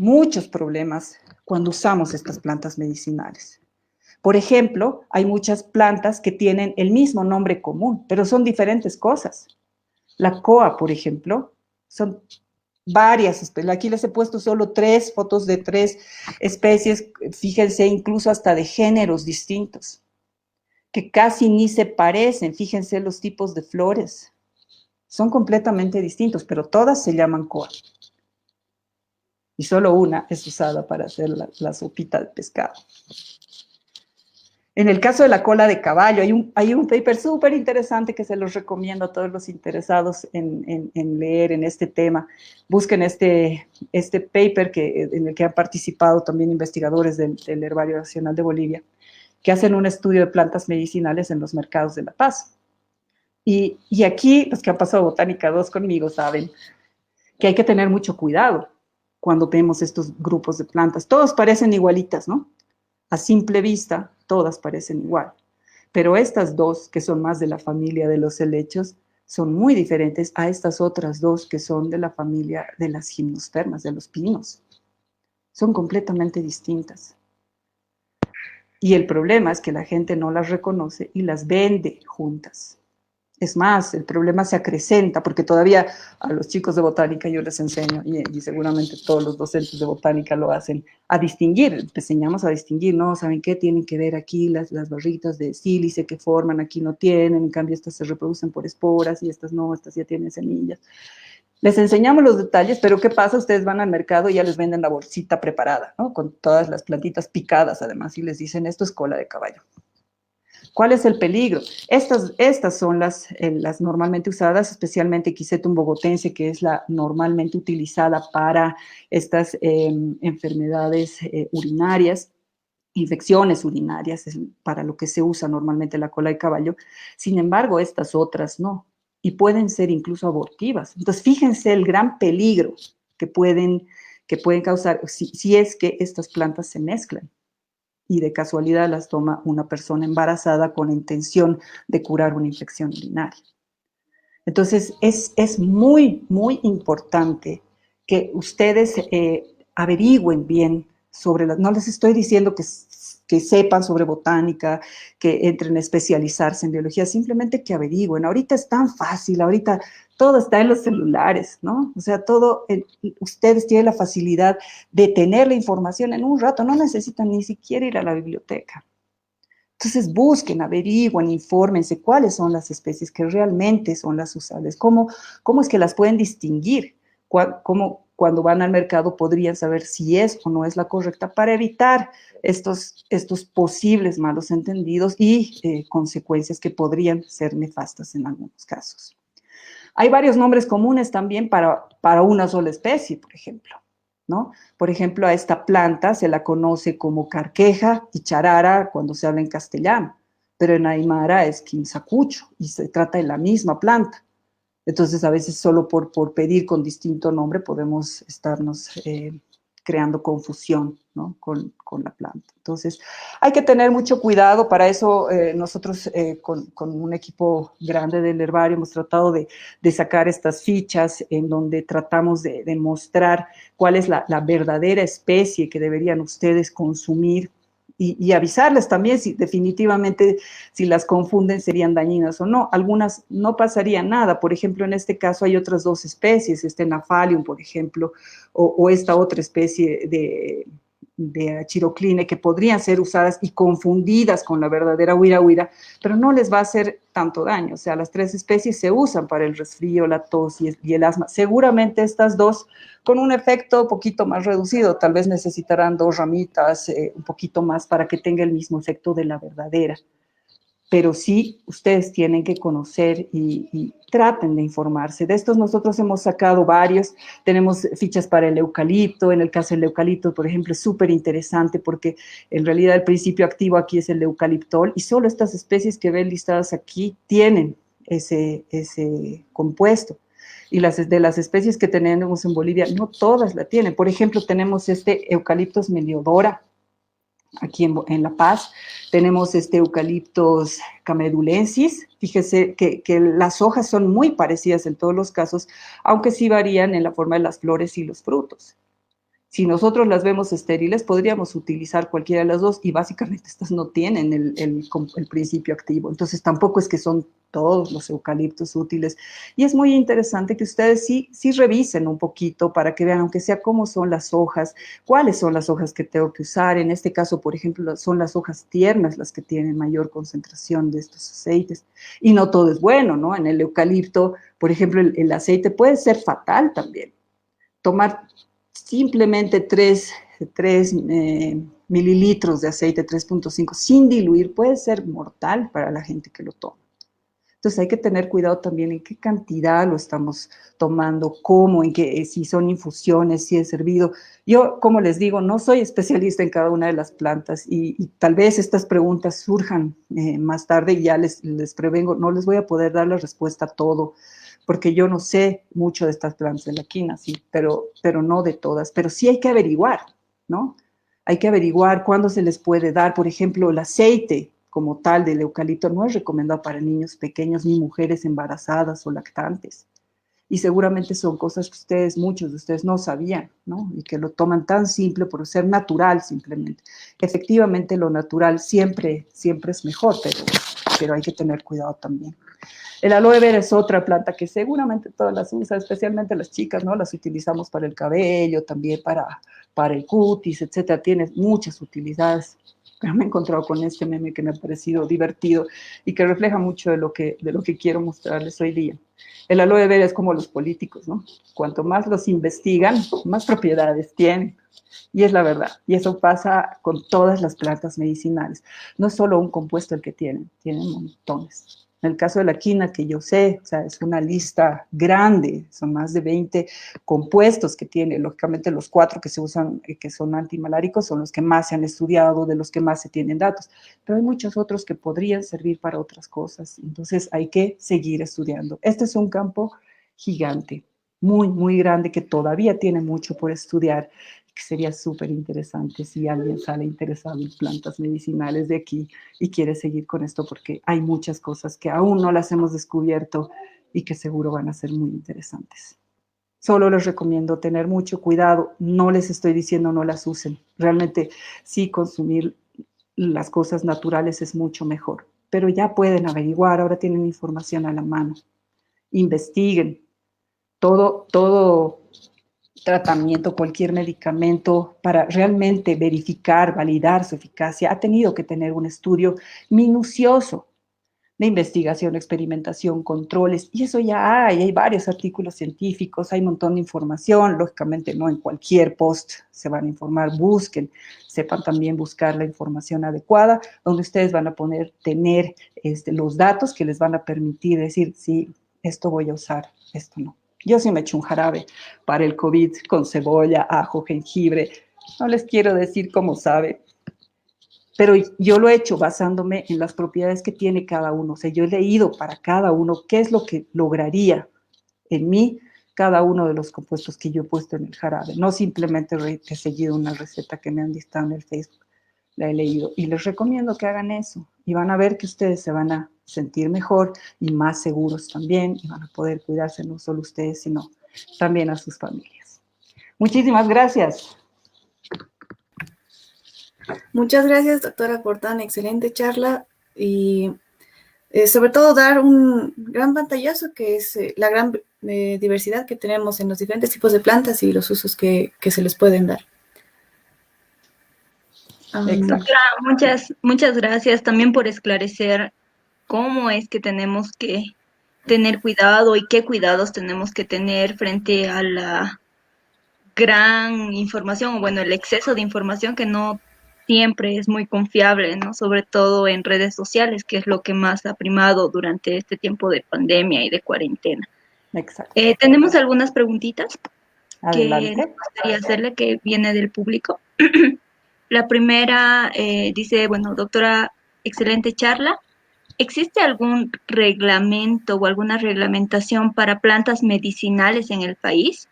problemas cuando usamos estas plantas medicinales. Por ejemplo, hay muchas plantas que tienen el mismo nombre común, pero son diferentes cosas. La coa, por ejemplo, son varias. Aquí les he puesto solo 3 fotos de 3 especies, fíjense, incluso hasta de géneros distintos, que casi ni se parecen. Fíjense los tipos de flores. Son completamente distintos, pero todas se llaman coa. Y solo una es usada para hacer la sopita de pescado. En el caso de la cola de caballo, hay un paper súper interesante que se los recomiendo a todos los interesados en leer en este tema. Busquen este paper en el que han participado también investigadores del Herbario Nacional de Bolivia, que hacen un estudio de plantas medicinales en los mercados de La Paz. Y aquí, los que han pasado Botánica 2 conmigo saben que hay que tener mucho cuidado cuando vemos estos grupos de plantas. Todos parecen igualitas, ¿no? A simple vista, todas parecen igual. Pero estas dos, que son más de la familia de los helechos, son muy diferentes a estas otras dos que son de la familia de las gimnospermas, de los pinos. Son completamente distintas. Y el problema es que la gente no las reconoce y las vende juntas. Es más, el problema se acrecenta porque todavía a los chicos de botánica yo les enseño, y seguramente todos los docentes de botánica lo hacen, a distinguir. Les enseñamos a distinguir, ¿no? ¿Saben qué? Tienen que ver aquí las barritas de sílice que forman, aquí no tienen, en cambio estas se reproducen por esporas y estas no, estas ya tienen semillas. Les enseñamos los detalles, pero ¿qué pasa? Ustedes van al mercado y ya les venden la bolsita preparada, ¿no? Con todas las plantitas picadas además y les dicen, esto es cola de caballo. ¿Cuál es el peligro? Estas son las normalmente usadas, especialmente Quisetum bogotense, que es la normalmente utilizada para estas enfermedades urinarias, infecciones urinarias, es para lo que se usa normalmente la cola de caballo. Sin embargo, estas otras no, y pueden ser incluso abortivas. Entonces, fíjense el gran peligro que pueden causar si es que estas plantas se mezclan y de casualidad las toma una persona embarazada con la intención de curar una infección urinaria. Entonces, es muy, muy importante que ustedes averigüen bien sobre no les estoy diciendo que sepan sobre botánica, que entren a especializarse en biología, simplemente que averigüen. Ahorita es tan fácil, ahorita todo está en los celulares, ¿no? O sea, ustedes tienen la facilidad de tener la información en un rato, no necesitan ni siquiera ir a la biblioteca. Entonces busquen, averigüen, infórmense cuáles son las especies que realmente son las usables, cómo es que las pueden distinguir, cuando van al mercado podrían saber si es o no es la correcta para evitar estos posibles malos entendidos y consecuencias que podrían ser nefastas en algunos casos. Hay varios nombres comunes también para una sola especie, por ejemplo, ¿no? Por ejemplo, a esta planta se la conoce como carqueja y charara cuando se habla en castellano, pero en aymara es quinzacucho y se trata de la misma planta. Entonces, a veces solo por pedir con distinto nombre podemos estarnos creando confusión, ¿no? con la planta. Entonces, hay que tener mucho cuidado. Para eso nosotros con un equipo grande del herbario hemos tratado de sacar estas fichas en donde tratamos de mostrar cuál es la verdadera especie que deberían ustedes consumir y avisarles también si definitivamente si las confunden serían dañinas o no. Algunas no pasaría nada. Por ejemplo, en este caso hay otras dos especies, Naphalium, por ejemplo, o esta otra especie de Achirocline que podrían ser usadas y confundidas con la verdadera huira, pero no les va a hacer tanto daño. O sea, las tres especies se usan para el resfrío, la tos y el asma. Seguramente estas dos con un efecto un poquito más reducido, tal vez necesitarán dos ramitas, un poquito más para que tenga el mismo efecto de la verdadera. Pero sí, ustedes tienen que conocer y traten de informarse. De estos nosotros hemos sacado varios, tenemos fichas para el eucalipto. En el caso del eucalipto, por ejemplo, es súper interesante porque en realidad el principio activo aquí es el eucaliptol y solo estas especies que ven listadas aquí tienen ese compuesto. Y de las especies que tenemos en Bolivia, no todas la tienen. Por ejemplo, tenemos Eucaliptus meliodora, aquí en La Paz, tenemos Eucaliptus camedulensis. Fíjese que las hojas son muy parecidas en todos los casos, aunque sí varían en la forma de las flores y los frutos. Si nosotros las vemos estériles, podríamos utilizar cualquiera de las dos y básicamente estas no tienen el principio activo. Entonces tampoco es que son todos los eucaliptos útiles. Y es muy interesante que ustedes sí revisen un poquito para que vean, aunque sea cómo son las hojas, cuáles son las hojas que tengo que usar. En este caso, por ejemplo, son las hojas tiernas las que tienen mayor concentración de estos aceites. Y no todo es bueno, ¿no? En el eucalipto, por ejemplo, el aceite puede ser fatal también. Tomar simplemente 3 3 mililitros de aceite 3.5 sin diluir puede ser mortal para la gente que lo toma. Entonces hay que tener cuidado también en qué cantidad lo estamos tomando, cómo, en qué, si son infusiones, si es hervido. Yo, como les digo, no soy especialista en cada una de las plantas y tal vez estas preguntas surjan más tarde y ya les prevengo, no les voy a poder dar la respuesta a todo, porque yo no sé mucho de estas plantas de la quina, sí, pero no de todas. Pero sí hay que averiguar, ¿no? Hay que averiguar cuándo se les puede dar, por ejemplo, el aceite como tal del eucalipto no es recomendado para niños pequeños ni mujeres embarazadas o lactantes. Y seguramente son cosas que muchos de ustedes no sabían, ¿no? Y que lo toman tan simple por ser natural simplemente. Efectivamente, lo natural siempre es mejor, pero hay que tener cuidado también. El aloe vera es otra planta que seguramente todas las usan, especialmente las chicas, ¿no? Las utilizamos para el cabello, también para el cutis, etcétera. Tiene muchas utilidades. Pero me he encontrado con este meme que me ha parecido divertido y que refleja mucho de lo que quiero mostrarles hoy día. El aloe vera es como los políticos, ¿no? Cuanto más los investigan, más propiedades tienen. Y es la verdad. Y eso pasa con todas las plantas medicinales. No es solo un compuesto el que tienen montones. En el caso de la quina, que yo sé, o sea, es una lista grande, son más de 20 compuestos que tiene. Lógicamente, los 4 que se usan, que son antimaláricos, son los que más se han estudiado, de los que más se tienen datos. Pero hay muchos otros que podrían servir para otras cosas. Entonces, hay que seguir estudiando. Este es un campo gigante, muy, muy grande, que todavía tiene mucho por estudiar, que sería súper interesante si alguien sale interesado en plantas medicinales de aquí y quiere seguir con esto, porque hay muchas cosas que aún no las hemos descubierto y que seguro van a ser muy interesantes. Solo les recomiendo tener mucho cuidado, no les estoy diciendo no las usen, realmente sí consumir las cosas naturales es mucho mejor, pero ya pueden averiguar, ahora tienen información a la mano, investiguen, todo tratamiento, cualquier medicamento, para realmente verificar, validar su eficacia, ha tenido que tener un estudio minucioso de investigación, experimentación, controles, y eso ya hay varios artículos científicos, hay un montón de información, lógicamente no en cualquier post se van a informar, busquen, sepan también buscar la información adecuada, donde ustedes van a poder tener los datos que les van a permitir decir, sí, esto voy a usar, esto no. Yo sí me echo un jarabe para el COVID con cebolla, ajo, jengibre. No les quiero decir cómo sabe, pero yo lo he hecho basándome en las propiedades que tiene cada uno. O sea, yo he leído para cada uno qué es lo que lograría en mí cada uno de los compuestos que yo he puesto en el jarabe. No simplemente he seguido una receta que me han dictado en el Facebook. La he leído y les recomiendo que hagan eso y van a ver que ustedes se van a sentir mejor y más seguros también y van a poder cuidarse no solo ustedes, sino también a sus familias. Muchísimas gracias. Muchas gracias, doctora, por tan excelente charla y sobre todo dar un gran pantallazo que es la gran diversidad que tenemos en los diferentes tipos de plantas y los usos que se les pueden dar. Muchas gracias también por esclarecer cómo es que tenemos que tener cuidado y qué cuidados tenemos que tener frente a la gran información, o bueno, el exceso de información que no siempre es muy confiable, ¿no? Sobre todo en redes sociales, que es lo que más ha primado durante este tiempo de pandemia y de cuarentena. Exacto. Tenemos algunas preguntitas. Adelante. Que nos gustaría hacerle, que viene del público. La primera dice, bueno, doctora, excelente charla. ¿Existe algún reglamento o alguna reglamentación para plantas medicinales en el país?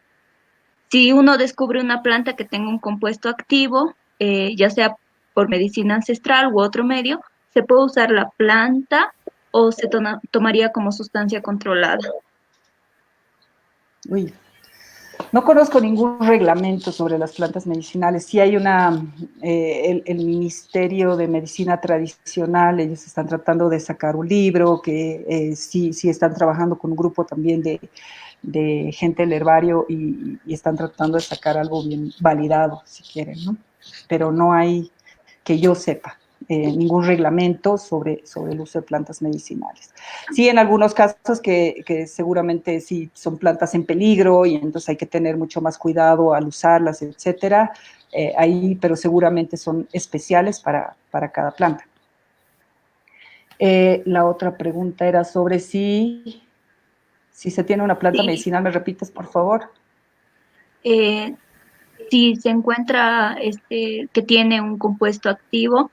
Si uno descubre una planta que tenga un compuesto activo, ya sea por medicina ancestral u otro medio, ¿se puede usar la planta o se tomaría como sustancia controlada? Uy, no conozco ningún reglamento sobre las plantas medicinales. Sí hay el Ministerio de Medicina Tradicional, ellos están tratando de sacar un libro, que sí están trabajando con un grupo también de gente del herbario y están tratando de sacar algo bien validado, si quieren, ¿no? Pero no hay, que yo sepa, ningún reglamento sobre el uso de plantas medicinales. Sí, en algunos casos que seguramente sí son plantas en peligro y entonces hay que tener mucho más cuidado al usarlas, etcétera, ahí, pero seguramente son especiales para cada planta. La otra pregunta era sobre si se tiene una planta medicinal. ¿Me repites, por favor? Si se encuentra que tiene un compuesto activo,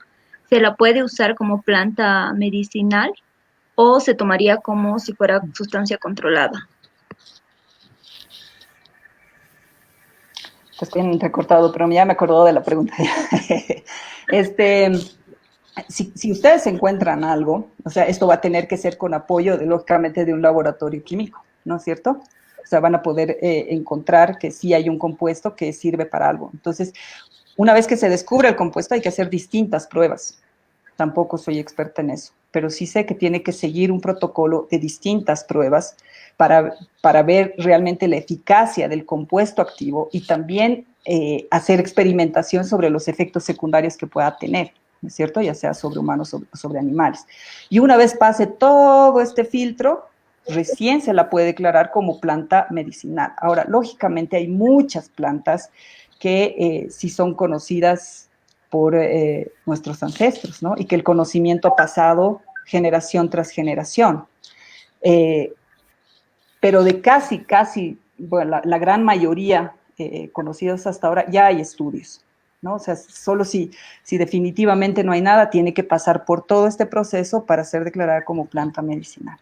¿se la puede usar como planta medicinal o se tomaría como si fuera sustancia controlada? Pues bien recortado, pero ya me acordó de la pregunta. Si ustedes encuentran algo, o sea, esto va a tener que ser con apoyo, lógicamente, de un laboratorio químico, ¿no es cierto? O sea, van a poder encontrar que sí hay un compuesto que sirve para algo. Entonces, una vez que se descubre el compuesto, hay que hacer distintas pruebas. Tampoco soy experta en eso, pero sí sé que tiene que seguir un protocolo de distintas pruebas para ver realmente la eficacia del compuesto activo y también hacer experimentación sobre los efectos secundarios que pueda tener, ¿no es cierto? Ya sea sobre humanos o sobre animales. Y una vez pase todo este filtro, recién se la puede declarar como planta medicinal. Ahora, lógicamente hay muchas plantas que sí son conocidas por nuestros ancestros, ¿no? Y que el conocimiento ha pasado generación tras generación. Pero de casi, bueno, la gran mayoría conocidos hasta ahora, ya hay estudios, ¿no? O sea, solo si definitivamente no hay nada, tiene que pasar por todo este proceso para ser declarada como planta medicinal.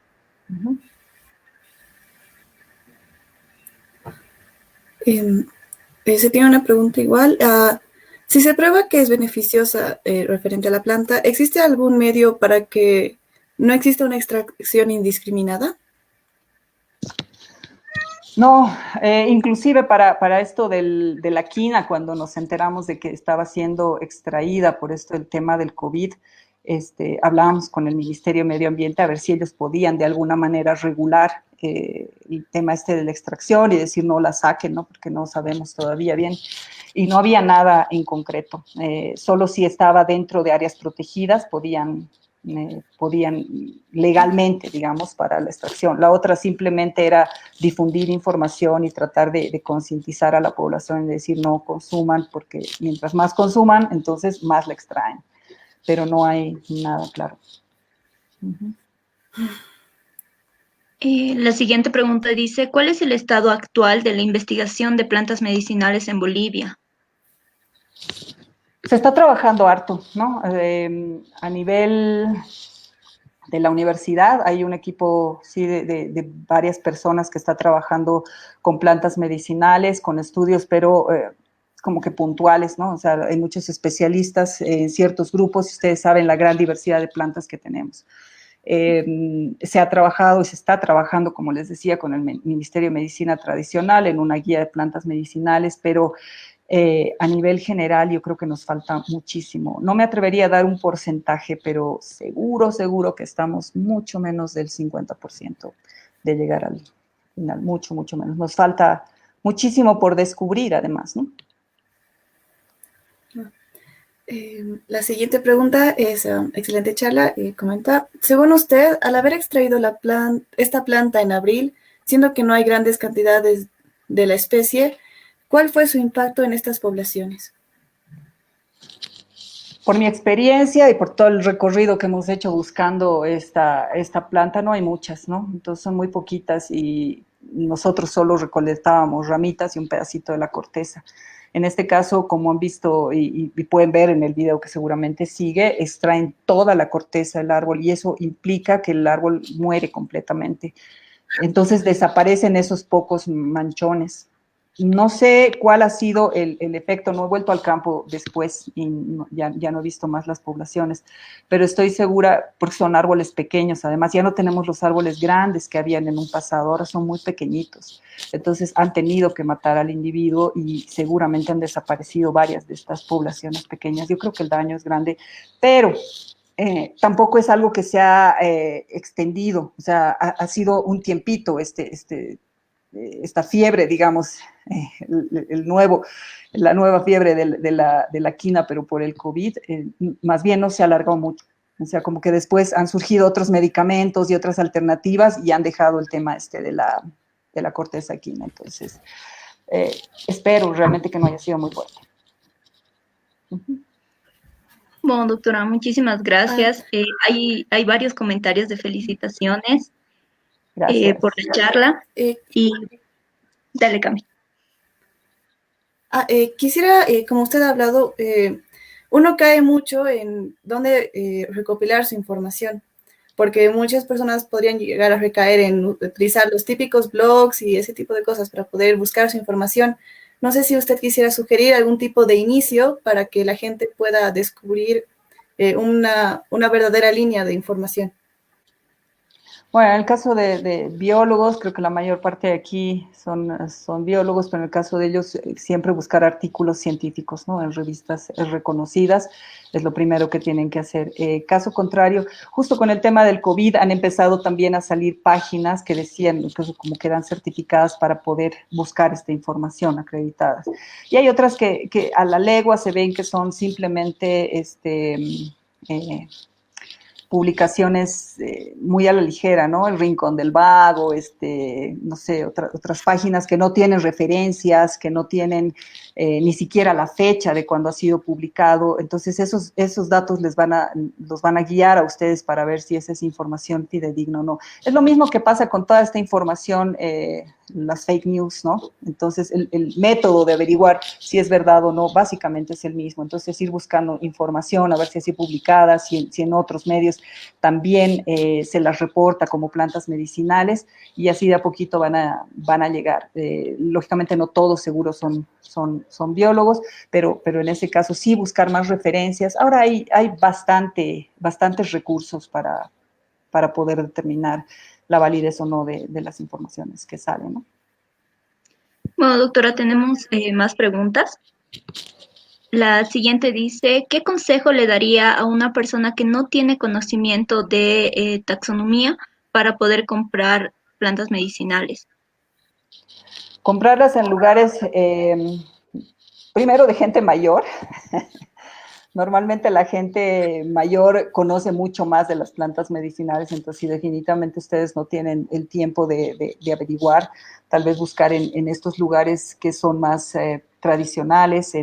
Se tiene una pregunta igual. Si se prueba que es beneficiosa referente a la planta, ¿existe algún medio para que no exista una extracción indiscriminada? No, inclusive para esto de la quina, cuando nos enteramos de que estaba siendo extraída por esto el tema del COVID, hablábamos con el Ministerio de Medio Ambiente a ver si ellos podían de alguna manera regular el tema de la extracción y decir no la saquen, ¿no? Porque no sabemos todavía bien. Y no había nada en concreto, solo si estaba dentro de áreas protegidas podían legalmente, digamos, para la extracción. La otra simplemente era difundir información y tratar de concientizar a la población y decir no consuman, porque mientras más consuman, entonces más la extraen. Pero no hay nada claro. La siguiente pregunta dice, ¿cuál es el estado actual de la investigación de plantas medicinales en Bolivia? Se está trabajando harto, ¿no? A nivel de la universidad hay un equipo, sí, de varias personas que está trabajando con plantas medicinales, con estudios, pero como que puntuales, ¿no? O sea, hay muchos especialistas en ciertos grupos y ustedes saben la gran diversidad de plantas que tenemos. Se ha trabajado y se está trabajando, como les decía, con el Ministerio de Medicina Tradicional en una guía de plantas medicinales, pero a nivel general yo creo que nos falta muchísimo. No me atrevería a dar un porcentaje, pero seguro que estamos mucho menos del 50% de llegar al final, mucho menos. Nos falta muchísimo por descubrir además, ¿no? La siguiente pregunta es, excelente charla, comenta, según usted, al haber extraído esta planta en abril, siendo que no hay grandes cantidades de la especie, ¿cuál fue su impacto en estas poblaciones? Por mi experiencia y por todo el recorrido que hemos hecho buscando esta planta, no hay muchas, ¿no? Entonces son muy poquitas y nosotros solo recolectábamos ramitas y un pedacito de la corteza. En este caso, como han visto y pueden ver en el video que seguramente sigue, extraen toda la corteza del árbol y eso implica que el árbol muere completamente. Entonces desaparecen esos pocos manchones. No sé cuál ha sido el efecto, no he vuelto al campo después y ya no he visto más las poblaciones, pero estoy segura, porque son árboles pequeños, además ya no tenemos los árboles grandes que habían en un pasado, ahora son muy pequeñitos, entonces han tenido que matar al individuo y seguramente han desaparecido varias de estas poblaciones pequeñas. Yo creo que el daño es grande, pero tampoco es algo que se ha extendido, o sea, ha sido un tiempito esta fiebre, digamos, el nuevo, la nueva fiebre de la quina, pero por el COVID, más bien no se alargó mucho. O sea, como que después han surgido otros medicamentos y otras alternativas y han dejado el tema de la corteza quina. Entonces, espero realmente que no haya sido muy fuerte. Bueno, doctora, muchísimas gracias. Hay varios comentarios de felicitaciones Gracias. por la charla. Y dale, Cami. Quisiera, como usted ha hablado, uno cae mucho en dónde recopilar su información, porque muchas personas podrían llegar a recaer en utilizar los típicos blogs y ese tipo de cosas para poder buscar su información. No sé si usted quisiera sugerir algún tipo de inicio para que la gente pueda descubrir una verdadera línea de información. Bueno, en el caso de biólogos, creo que la mayor parte de aquí son biólogos, pero en el caso de ellos siempre buscar artículos científicos, ¿no? En revistas reconocidas es lo primero que tienen que hacer. Caso contrario, justo con el tema del COVID han empezado también a salir páginas que decían, incluso como que eran certificadas para poder buscar esta información acreditadas. Y hay otras que a la legua se ven que son simplemente publicaciones muy a la ligera, ¿no? El Rincón del Vago, no sé, otras páginas que no tienen referencias, que no tienen ni siquiera la fecha de cuando ha sido publicado. Entonces, esos datos los van a guiar a ustedes para ver si esa es información fidedigna o no. Es lo mismo que pasa con toda esta información, las fake news, ¿no? Entonces, el método de averiguar si es verdad o no, básicamente es el mismo. Entonces, ir buscando información, a ver si ha sido publicada, si en otros medios también se las reporta como plantas medicinales, y así de a poquito van a llegar. Lógicamente no todos seguros son biólogos, pero en ese caso sí buscar más referencias. Ahora hay bastantes recursos para poder determinar la validez o no de las informaciones que salen, ¿no? Bueno, doctora, tenemos más preguntas. La siguiente dice, ¿qué consejo le daría a una persona que no tiene conocimiento de taxonomía para poder comprar plantas medicinales? Comprarlas en lugares, primero, de gente mayor. Normalmente la gente mayor conoce mucho más de las plantas medicinales, entonces si definitivamente ustedes no tienen el tiempo de averiguar, tal vez buscar en estos lugares que son más tradicionales,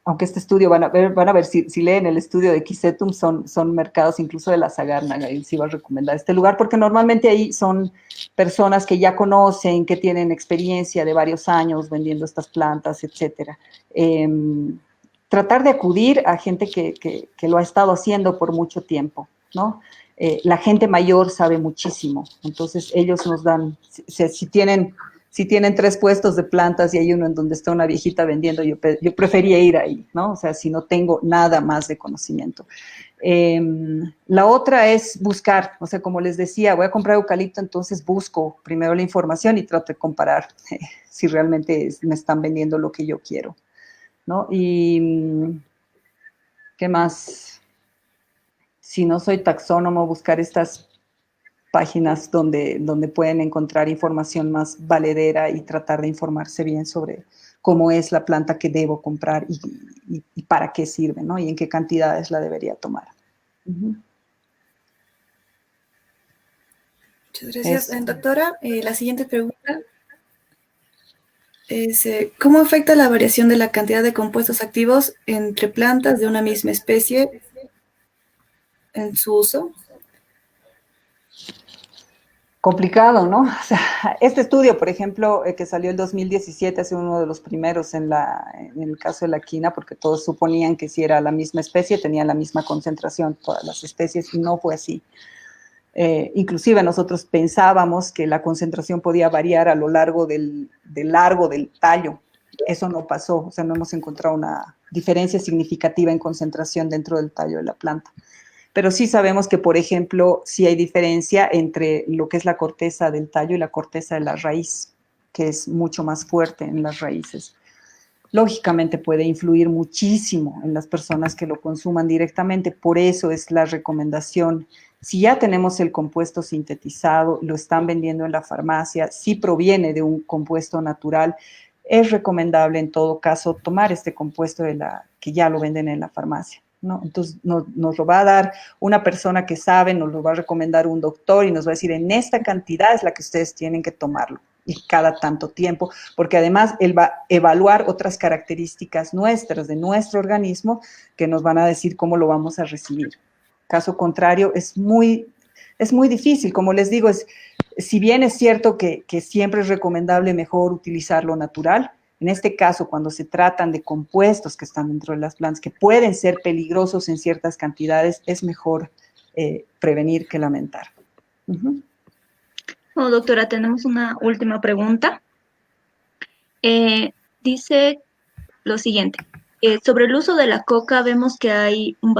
aunque este estudio van a ver si leen el estudio de Quisetum, son mercados incluso de la Sagárnaga, y sí va a recomendar este lugar, porque normalmente ahí son personas que ya conocen, que tienen experiencia de varios años vendiendo estas plantas, etcétera. Tratar de acudir a gente que lo ha estado haciendo por mucho tiempo, ¿no? La gente mayor sabe muchísimo, entonces ellos nos dan, si tienen 3 puestos de plantas y hay uno en donde está una viejita vendiendo, yo prefería ir ahí, ¿no? O sea, si no tengo nada más de conocimiento. La otra es buscar, o sea, como les decía, voy a comprar eucalipto, entonces busco primero la información y trato de comparar si realmente me están vendiendo lo que yo quiero, ¿no? Y ¿qué más? Si no soy taxónomo, buscar estas páginas donde pueden encontrar información más valedera y tratar de informarse bien sobre cómo es la planta que debo comprar y para qué sirve, ¿no? Y en qué cantidades la debería tomar. Muchas gracias, doctora. La siguiente pregunta es, ¿cómo afecta la variación de la cantidad de compuestos activos entre plantas de una misma especie en su uso? Complicado, ¿no? O sea, este estudio, por ejemplo, que salió en 2017, ha sido uno de los primeros en el caso de la quina, porque todos suponían que si era la misma especie, tenían la misma concentración todas las especies, y no fue así. Inclusive nosotros pensábamos que la concentración podía variar a lo largo del largo del tallo. Eso no pasó, o sea, no hemos encontrado una diferencia significativa en concentración dentro del tallo de la planta. Pero sí sabemos que, por ejemplo, sí hay diferencia entre lo que es la corteza del tallo y la corteza de la raíz, que es mucho más fuerte en las raíces. Lógicamente puede influir muchísimo en las personas que lo consuman directamente, por eso es la recomendación. Si ya tenemos el compuesto sintetizado, lo están vendiendo en la farmacia, si proviene de un compuesto natural, es recomendable en todo caso tomar este compuesto que ya lo venden en la farmacia, ¿no? Entonces nos lo va a dar una persona que sabe, nos lo va a recomendar un doctor y nos va a decir, en esta cantidad es la que ustedes tienen que tomarlo y cada tanto tiempo, porque además él va a evaluar otras características nuestras, de nuestro organismo, que nos van a decir cómo lo vamos a recibir. Caso contrario, es muy difícil, como les digo, si bien es cierto que siempre es recomendable mejor utilizar lo natural, en este caso, cuando se tratan de compuestos que están dentro de las plantas, que pueden ser peligrosos en ciertas cantidades, es mejor prevenir que lamentar. Bueno, doctora, tenemos una última pregunta. Dice lo siguiente. Sobre el uso de la coca, vemos que hay un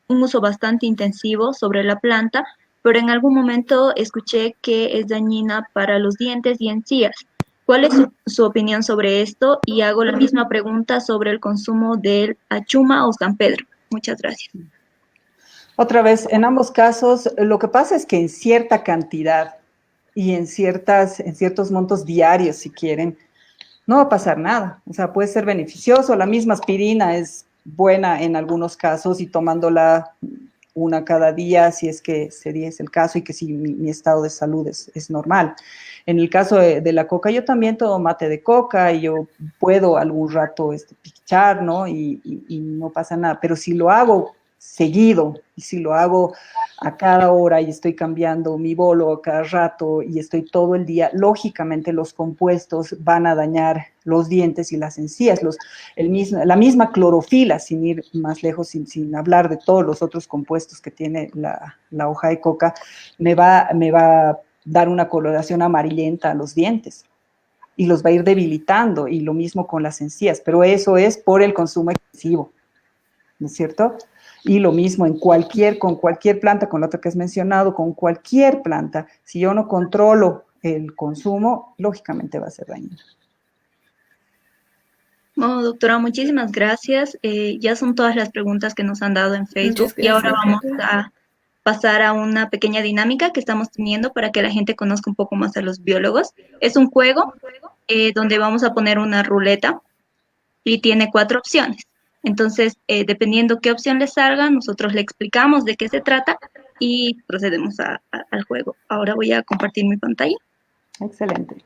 uso bastante intensivo sobre la planta, pero en algún momento escuché que es dañina para los dientes y encías. ¿Cuál es su opinión sobre esto? Y hago la misma pregunta sobre el consumo del achuma o San Pedro. Muchas gracias. Otra vez, en ambos casos, lo que pasa es que en cierta cantidad y en ciertos montos diarios, si quieren, no va a pasar nada. O sea, puede ser beneficioso. La misma aspirina es buena en algunos casos y tomándola una cada día, si es que sería ese el caso y que si mi estado de salud es normal. En el caso de la coca, yo también tomo mate de coca y yo puedo algún rato pichar, ¿no? Y no pasa nada. Pero si lo hago seguido y si lo hago a cada hora y estoy cambiando mi bolo a cada rato y estoy todo el día, lógicamente los compuestos van a dañar los dientes y las encías, la misma clorofila, sin ir más lejos, sin hablar de todos los otros compuestos que tiene la hoja de coca, me va a dar una coloración amarillenta a los dientes y los va a ir debilitando, y lo mismo con las encías, pero eso es por el consumo excesivo, ¿no es cierto? Y lo mismo con cualquier planta, con la otra que has mencionado, con cualquier planta, si yo no controlo el consumo, lógicamente va a ser dañino. Bueno, doctora, muchísimas gracias. Ya son todas las preguntas que nos han dado en Facebook y ahora vamos a pasar a una pequeña dinámica que estamos teniendo para que la gente conozca un poco más a los biólogos. Es un juego donde vamos a poner una ruleta y tiene 4 opciones. Entonces, dependiendo qué opción le salga, nosotros le explicamos de qué se trata y procedemos al juego. Ahora voy a compartir mi pantalla. Excelente.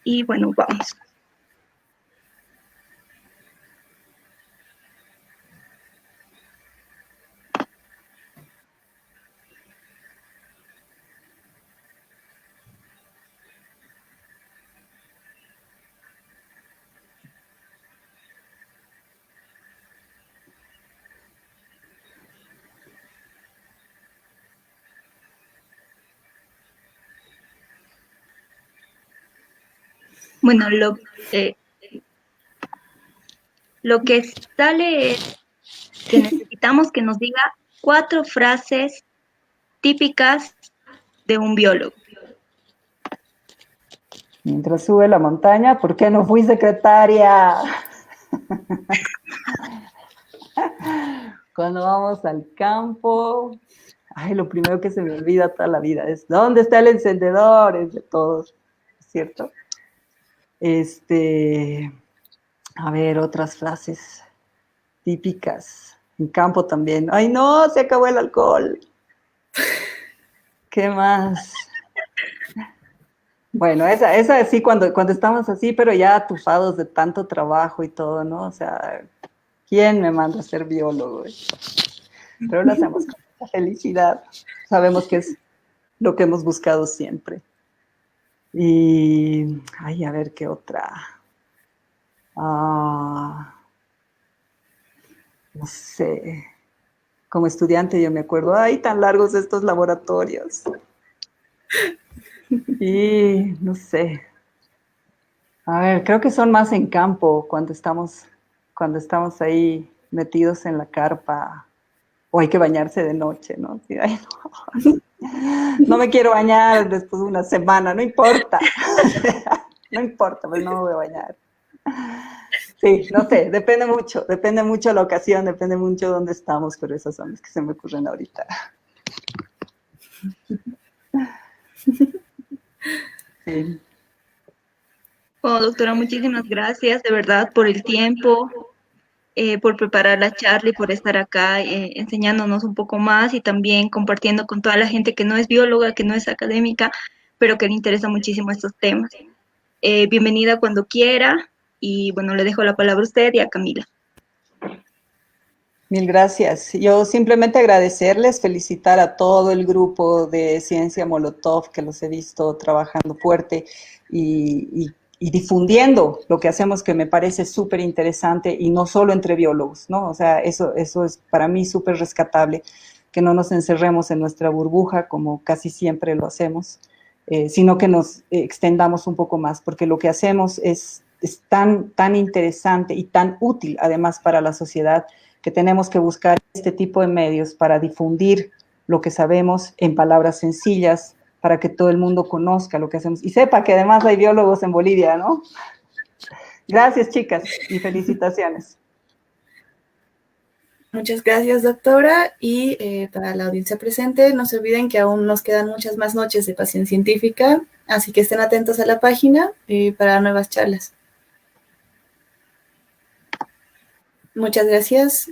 Y bueno, vamos. Bueno, lo que sale es que necesitamos que nos diga 4 frases típicas de un biólogo. Mientras sube la montaña, ¿por qué no fui secretaria? Cuando vamos al campo, lo primero que se me olvida toda la vida es ¿dónde está el encendedor? Es de todos, ¿cierto? A ver, otras frases típicas. En campo también. ¡Ay, no! Se acabó el alcohol. ¿Qué más? Bueno, esa sí, cuando estamos así, pero ya atufados de tanto trabajo y todo, ¿no? O sea, ¿quién me manda a ser biólogo? Pero lo hacemos con mucha felicidad. Sabemos que es lo que hemos buscado siempre. Y, a ver, ¿qué otra? No sé. Como estudiante yo me acuerdo, tan largos estos laboratorios. Y, no sé. A ver, creo que son más en campo cuando estamos ahí metidos en la carpa, o hay que bañarse de noche, ¿no? Sí, no me quiero bañar después de una semana, no importa. No importa, pues no me voy a bañar. Sí, no sé, depende mucho la ocasión, depende mucho dónde estamos, pero esas son las que se me ocurren ahorita. Sí. Bueno, doctora, muchísimas gracias de verdad por el tiempo, por preparar la charla y por estar acá enseñándonos un poco más y también compartiendo con toda la gente que no es bióloga, que no es académica, pero que le interesa muchísimo estos temas. Bienvenida cuando quiera y bueno, le dejo la palabra a usted y a Camila. Mil gracias. Yo simplemente agradecerles, felicitar a todo el grupo de Ciencia Molotov, que los he visto trabajando fuerte y difundiendo lo que hacemos, que me parece súper interesante, y no solo entre biólogos, ¿no? O sea, eso es para mí súper rescatable, que no nos encerremos en nuestra burbuja como casi siempre lo hacemos, sino que nos extendamos un poco más, porque lo que hacemos es tan interesante y tan útil, además, para la sociedad, que tenemos que buscar este tipo de medios para difundir lo que sabemos en palabras sencillas, para que todo el mundo conozca lo que hacemos y sepa que además hay biólogos en Bolivia, ¿no? Gracias, chicas, y felicitaciones. Muchas gracias, doctora. Y para la audiencia presente, no se olviden que aún nos quedan muchas más noches de Pasión Científica, así que estén atentos a la página para nuevas charlas. Muchas gracias.